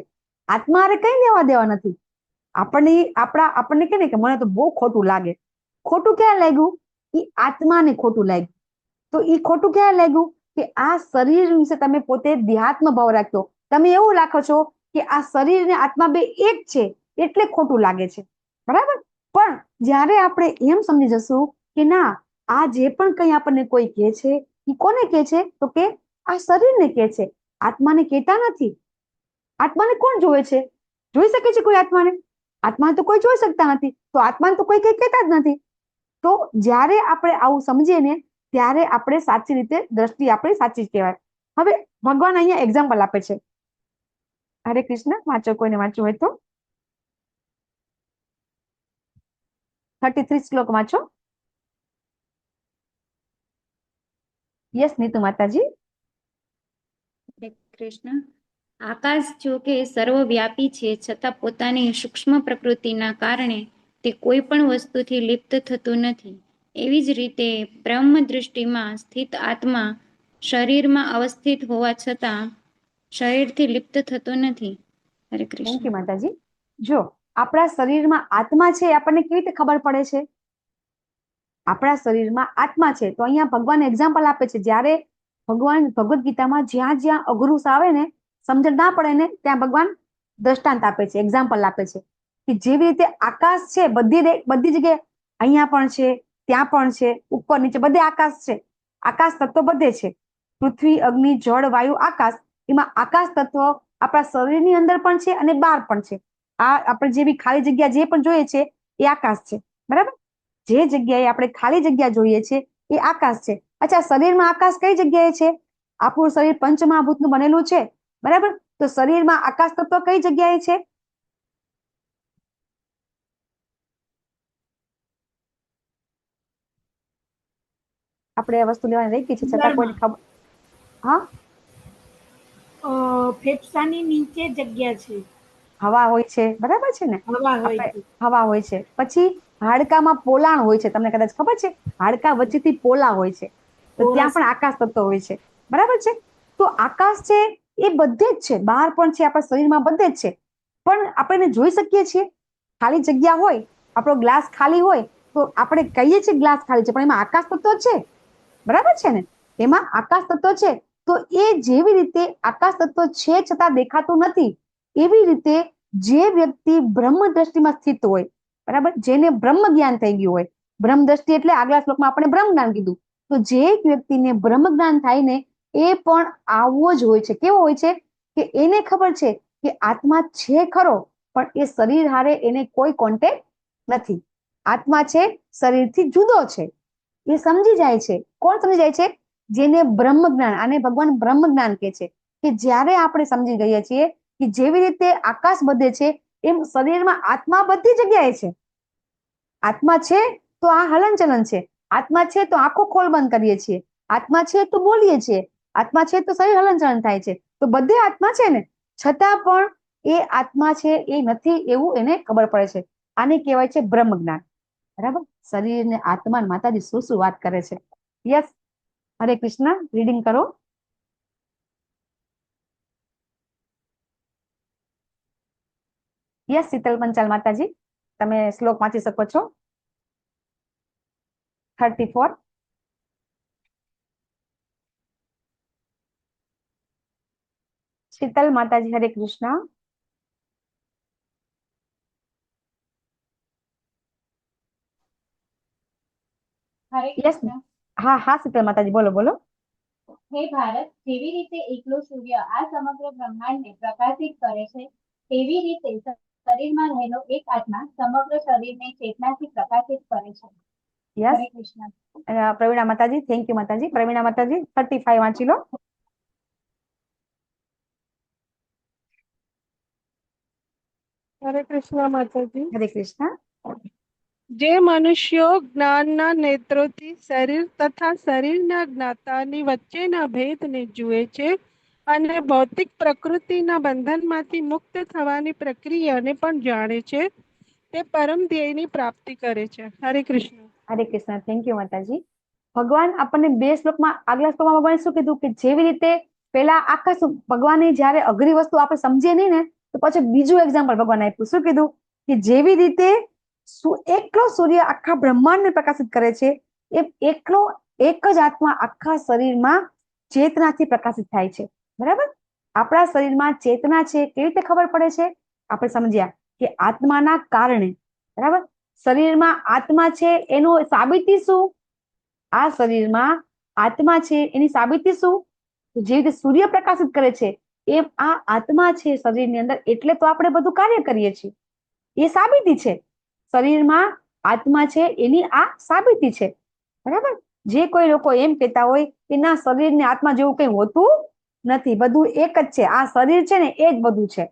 આત્મા હારે કઈ લેવા દેવા નથી. આપણને કે ને કે મને તો બહુ ખોટું લાગે. ખોટું ક્યાં લાગ્યું? એ આત્માને ખોટું લાગ્યું. તો એ ખોટું ક્યાં લાગ્યું? કે આ શરીર વિશે તમે પોતે દેહાત્મ ભાવ રાખ્યો. તમે એવું રાખો છો કે આ શરીર અને આત્મા બે એક છે, એટલે ખોટું લાગે છે. બરાબર? પણ જ્યારે આપણે એમ સમજી જશું કે ના, આ જે પણ કંઈ આપણને કોઈ કહે છે એ કોને કહે છે? તો કે આ શરીરને કહે છે, આત્માને કહેતા નથી. આત્માને કોણ જોવે છે? જોઈ શકે છે કોઈ આત્માને? આત્માને તો કોઈ જોઈ શકતા નથી. તો આત્માને તો કોઈ કઈ કહેતા જ નથી. તો જ્યારે આપણે આવું સમજીએ ને ત્યારે આપણે સાચી રીતે દ્રષ્ટિ આપણી સાચી જ કહેવાય. હવે ભગવાન અહીંયા એક્ઝામ્પલ આપે છે. હરે કૃષ્ણ. વાંચો, કોઈને વાંચવું હોય તો 33 શ્લોક વાંચો. યસ નીતુ માતાજી. હરે કૃષ્ણ. આકાશ જો કે સર્વવ્યાપી છે, છતાં પોતાની સૂક્ષ્મ પ્રકૃતિના કારણે તે કોઈ પણ વસ્તુથી લિપ્ત થતું નથી. એવી જ રીતે બ્રહ્મ દૃષ્ટિમાં સ્થિત આત્મા શરીરમાં અવસ્થિત હોવા છતાં શરીરથી લિપ્ત થતો નથી. હરે થેન્ક કૃષ્ણ. યુ માતાજી. જો આપણા શરીરમાં આત્મા છે આપણને કેવી રીતે ખબર પડે છે? આપણા શરીરમાં આત્મા છે તો અહીંયા ભગવાન એક્ઝામ્પલ આપે છે. જ્યારે ભગવાન ભગવદ્ ગીતામાં જ્યાં જ્યાં અઘરું આવે ને, સમજણ ના પડે ને, ત્યાં ભગવાન દ્રષ્ટાંત આપે છે, એક્ઝામ્પલ આપે છે કે જેવી રીતે આકાશ છે બધી જગ્યાએ, અહીંયા પણ છે, ત્યાં પણ છે, ઉપર નીચે બધે આકાશ છે. આકાશ તત્વ બધે છે. પૃથ્વી, અગ્નિ, જળ, વાયુ, આકાશ. એમાં આકાશ તત્વ આપણા શરીરની અંદર પણ છે અને બહાર પણ છે. આ આપણે જેવી ખાલી જગ્યા જે પણ જોઈએ છે એ આકાશ છે. બરાબર? જે જગ્યાએ આપણે ખાલી જગ્યા જોઈએ છે એ આકાશ છે. અચ્છા, શરીરમાં આકાશ કઈ જગ્યાએ છે? આપણું શરીર પંચમહાભૂતનું બનેલું છે. બરાબર? તો શરીરમાં આકાશ તત્વ કઈ જગ્યાએ છે? આપણે આ વસ્તુ લેવાની રહી ગઈ છે, છતાં કોઈને ખબર. હા, ફેફસાની નીચે જગ્યા છે. હવા હોય છે. બરાબર છે ને? હવા હોય આપણે છે. હવા હોય છે. પછી હાડકામાં પોલાણ હોય છે. તમને કદાચ ખબર છે, હાડકા વચ્ચેથી પોલા હોય છે. તો ત્યાં પણ આકાશ તત્વ હોય છે. બરાબર છે? તો આકાશ છે એ બધે જ છે, બહાર પણ છે, આપણા શરીરમાં બધે જ છે. પણ આપણે એને જોઈ શકીએ છીએ? ખાલી જગ્યા હોય, આપણો ગ્લાસ ખાલી હોય તો આપણે કહીએ છીએ ગ્લાસ ખાલી છે, પણ એમાં આકાશ તત્વ છે. બરાબર છે ને? એમાં આકાશ તત્વ છે. તો એ જેવી રીતે આકાશ તત્વ છે છતાં દેખાતું નથી, એવી રીતે જે વ્યક્તિ બ્રહ્મ દ્રષ્ટિમાં સ્થિત હોય, બરાબર, જેને બ્રહ્મ જ્ઞાન થઈ ગયું હોય, બ્રહ્મ દ્રષ્ટિ એટલે આગલા શ્લોકમાં આપણે બ્રહ્મ જ્ઞાન કીધું, તો જે વ્યક્તિને બ્રહ્મ જ્ઞાન થાય ને એ પણ આવો જ હોય છે. કેવો હોય છે? કે એને ખબર છે કે આત્મા છે ખરો, પણ એ શરીર હારે એને કોઈ કોન્ટેક્ટ નથી. આત્મા છે, શરીરથી જુદો છે. એ સમજી જાય છે. કોણ સમજી જાય છે? જેને બ્રહ્મ જ્ઞાન, આને ભગવાન બ્રહ્મ જ્ઞાન કહે છે. કે જ્યારે આપણે સમજી ગયા છીએ કે જેવી રીતે આકાશ બધે છે એમ શરીરમાં આત્મા બધી જગ્યાએ છે. આત્મા છે તો આ હલનચલન છે. આત્મા છે તો આંખો ખોલ બંધ કરીએ છીએ. આત્મા છે તો બોલીએ છીએ. આત્મા છે તો શરીર હલનચલન થાય છે. તો બધે આત્મા છે ને, છતાં પણ એ આત્મા છે એ નથી એવું એને ખબર પડે છે. આને કહેવાય છે બ્રહ્મ જ્ઞાન. બરાબર? શરીર ને આત્મા માતાજી શું શું વાત કરે છે. યસ, હરે કૃષ્ણ. રીડિંગ કરો. યસ, શીતલ પંચાલ માતાજી, તમે શ્લોક વાંચી શકો છો. 34. શીતલ માતાજી, હરે કૃષ્ણ. હરે યસ, કૃષ્ણ. હા હા શીતલ માતાજી, બોલો બોલો. હે ભારત, જેવી રીતે એકલો સૂર્ય આ સમગ્ર બ્રહ્માંડને પ્રકાશિત કરે છે, તેવી રીતે શરીરમાં રહેલો એક આત્મા સમગ્ર શરીરને ચેતનાથી પ્રકાશિત કરે છે. યસ, હરે કૃષ્ણ. પ્રવીણા માતાજી, થેન્ક યુ માતાજી. પ્રવીણા માતાજી 35 વાંચી લો. હરે કૃષ્ણ માતાજી. હરે કૃષ્ણ. જે મનુષ્યો જ્ઞાનના નેત્રોથી શરીર તથા શરીરના જ્ઞાતાની વચ્ચેના ભેદને જુએ છે અને ભૌતિક પ્રકૃતિના બંધનમાંથી મુક્ત થવાની પ્રક્રિયાને પણ જાણે છે, તે પરમ ધ્યેયની પ્રાપ્તિ કરે છે. હરે કૃષ્ણ. હરે કૃષ્ણ. થેન્ક યુ માતાજી. ભગવાન આપણને 2 શ્લોકમાં, આગલા શ્લોકમાં ભગવાન શું કીધું? કે જેવી રીતે પેલા આખા ભગવાને જયારે અઘરી વસ્તુ આપણે સમજીએ નહીં ને તો પછી બીજું એક્ઝામ્પલ ભગવાન આપ્યું. શું કીધું? કે જેવી રીતે એકલો સૂર્ય આખા બ્રહ્માંડને પ્રકાશિત કરે છે એમ એકલો એક જ આત્મા આખા શરીરમાં ચેતનાથી પ્રકાશિત થાય છે. બરાબર? આપણા શરીરમાં ચેતના છે કેવી રીતે ખબર પડે છે? આપણે સમજ્યા કે આત્માના કારણે. બરાબર? શરીરમાં આત્મા છે એનું સાબિતી શું? આ શરીરમાં આત્મા છે એની સાબિતી શું? જે રીતે સૂર્ય પ્રકાશિત કરે છે એમ આ આત્મા છે શરીરની અંદર, એટલે તો આપણે બધું કાર્ય કરીએ છીએ. એ સાબિતી છે. શરીરમાં આત્મા છે એની આ સાબિતી છે. બરાબર? જે કોઈ લોકો એમ કહેતા હોય કે ના શરીરને આત્મા જેવું કઈ હોતું નથી, બધું એક જ છે, આ શરીર છે ને એ જ બધું છે.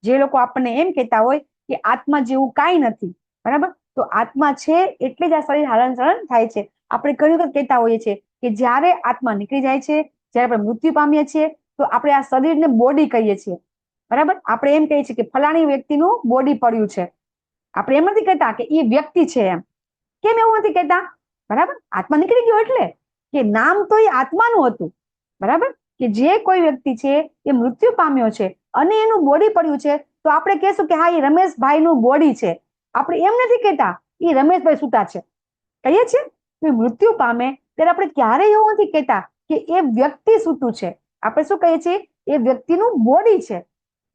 જે લોકો આપણને એમ કહેતા હોય કે આત્મા જેવું કાંઈ નથી, બરાબર, તો આત્મા છે એટલે જ આ શરીર હલન ચલન થાય છે. આપણે ઘણી વખત કહેતા હોઈએ છીએ કે જ્યારે આત્મા નીકળી જાય છે, જ્યારે આપણે મૃત્યુ પામીએ છીએ તો આપણે આ શરીરને બોડી કહીએ છીએ. બરાબર? આપણે એમ કહીએ છીએ કે ફલાણી વ્યક્તિનું બોડી પડ્યું છે. આપણે એમ નથી કહેતા કે એ વ્યક્તિ છે એમ. કેમ એવું નથી કહેતા? બરાબર? આત્મા નીકળી ગયો એટલે કે નામ તો એ આત્માનું હતું. બરાબર? કે જે કોઈ વ્યક્તિ છે એ મૃત્યુ પામ્યો છે અને એનું બોડી પડ્યું છે તો આપણે કહેશું કે હા એ રમેશભાઈનું બોડી છે. આપણે એમ નથી કહેતા એ રમેશભાઈ સૂતા છે. કહીએ છીએ કે મૃત્યુ પામે ત્યારે આપણે ક્યારેય એવું નથી કહેતા કે એ વ્યક્તિ સૂતું છે. આપણે શું કહીએ છીએ? એ વ્યક્તિનું બોડી છે.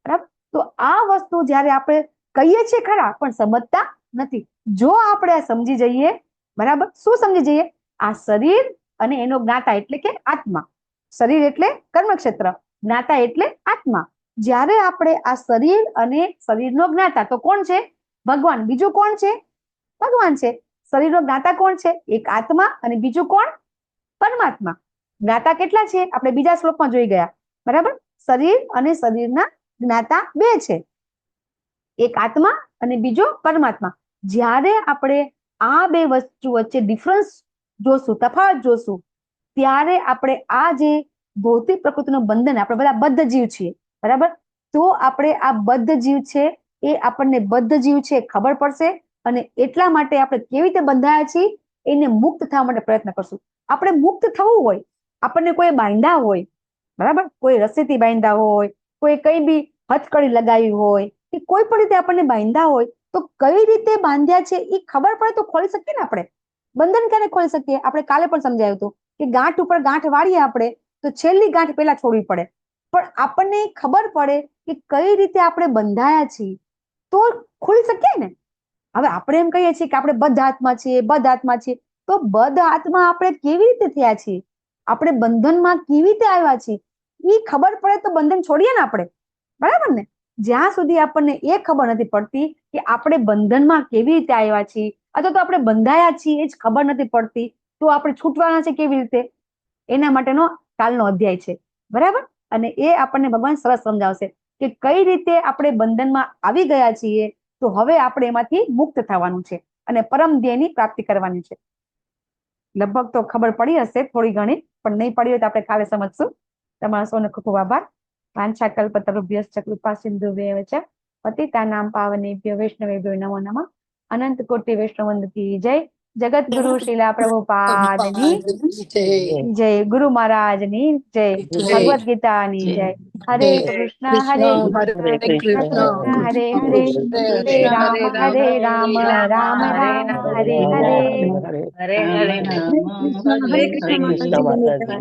બરાબર? તો આ વસ્તુ જ્યારે આપણે કહીએ છીએ ખરા પણ સમજતા નથી. જો આપણે આ સમજી જઈએ, બરાબર, શું સમજી જઈએ? આ શરીર અને એનો જ્ઞાતા એટલે કે આત્મા. શરીર એટલે કર્મક્ષેત્ર, જ્ઞાતા એટલે આત્મા. જ્યારે આપણે આ શરીર અને શરીરનો જ્ઞાતા તો કોણ છે? ભગવાન. બીજું કોણ છે? ભગવાન છે. શરીરનો જ્ઞાતા કોણ છે? એક આત્મા અને બીજું કોણ? પરમાત્મા. જ્ઞાતા કેટલા છે? આપણે બીજા શ્લોકમાં જોઈ ગયા. બરાબર? શરીર અને શરીરના જ્ઞાતા બે છે, એક આત્મા અને બીજો પરમાત્મા. જ્યારે આપણે આ બે વસ્તુ વચ્ચે ડિફરન્સ જોશું, તફાવત જોશું, ત્યારે આપણે આ જે ભૌતિક પ્રકૃતિનું બંધન, આપણે બધા બદ્ધ જીવ છીએ, બરાબર, તો આપણે આ બદ્ધ જીવ છે એ આપણને બદ્ધ જીવ છે ખબર પડશે અને એટલા માટે આપણે કેવી રીતે બંધાયા છીએ એને મુક્ત થવા માટે પ્રયત્ન કરશું. આપણે મુક્ત થવું હોય, આપણને કોઈ બાંધ્યા હોય, બરાબર, કોઈ રસ્સીથી બાંધ્યા હોય, કોઈ કઈ બી હથકડી લગાવી હોય કે કોઈ પણ રીતે આપણને બાંધ્યા હોય તો કઈ રીતે બાંધ્યા છે એ ખબર પડે તો ખોલી શકીએ ને આપણે. બંધન ક્યારે ખોલી શકીએ? આપણે કાલે પણ સમજાવ્યું હતું કે ગાંઠ ઉપર ગાંઠ વાળીએ આપણે તો છેલ્લી ગાંઠ પહેલા છોડવી પડે, પણ આપણને ખબર પડે કે કઈ રીતે આપણે બંધાયા છીએ તો ખોલી શકીએ ને. હવે આપણે એમ કહીએ છીએ કે આપણે બદ્ધ આત્મા છીએ, બદ્ધ આત્મા છીએ, તો બદ્ધ આત્મા આપણે કેવી રીતે થયા છીએ? આપણે બંધનમાં કેવી રીતે આવ્યા છીએ એ ખબર પડે તો બંધન છોડીએ ને આપણે. બરાબર ને? જ્યાં સુધી આપણને એ ખબર નથી પડતી કે આપણે બંધનમાં કેવી રીતે આવ્યા છીએ અથવા તો આપણે બંધાયા છીએ એ જ ખબર નથી પડતી તો આપણે છૂટવાના છે કેવી રીતે, એના માટેનો કાલનો અધ્યાય છે. બરાબર? અને એ આપણને ભગવાન સરસ સમજાવશે કે કઈ રીતે આપણે બંધનમાં આવી ગયા છીએ તો હવે આપણે એમાંથી મુક્ત થવાનું છે અને પરમ ધ્યેયની પ્રાપ્તિ કરવાની છે. લગભગ તો ખબર પડી હશે થોડી ઘણી, પણ નહીં પડી હોય તો આપણે કાલે સમજશું. તમારા સૌનો ખૂબ ખૂબ આભાર. વાંછા કલ્પતરુભ્યશ્ચ કૃપા સિંધુભ્યેવ ચ પતિતાનાં પાવનેભ્યો વૈષ્ણવેભ્યો નમો નમઃ. અનંત કોટિ વૈષ્ણવવૃંદ કી જય. જગત ગુરુ શીલા પ્રભુપાદની જય. ગુરુ મહારાજની જય. ભગવદ ગીતાની જય. હરે કૃષ્ણ હરે કૃષ્ણ હરે હરે હરે રામ રામ રામ હરે હરે. હરે કૃષ્ણ માતાજી.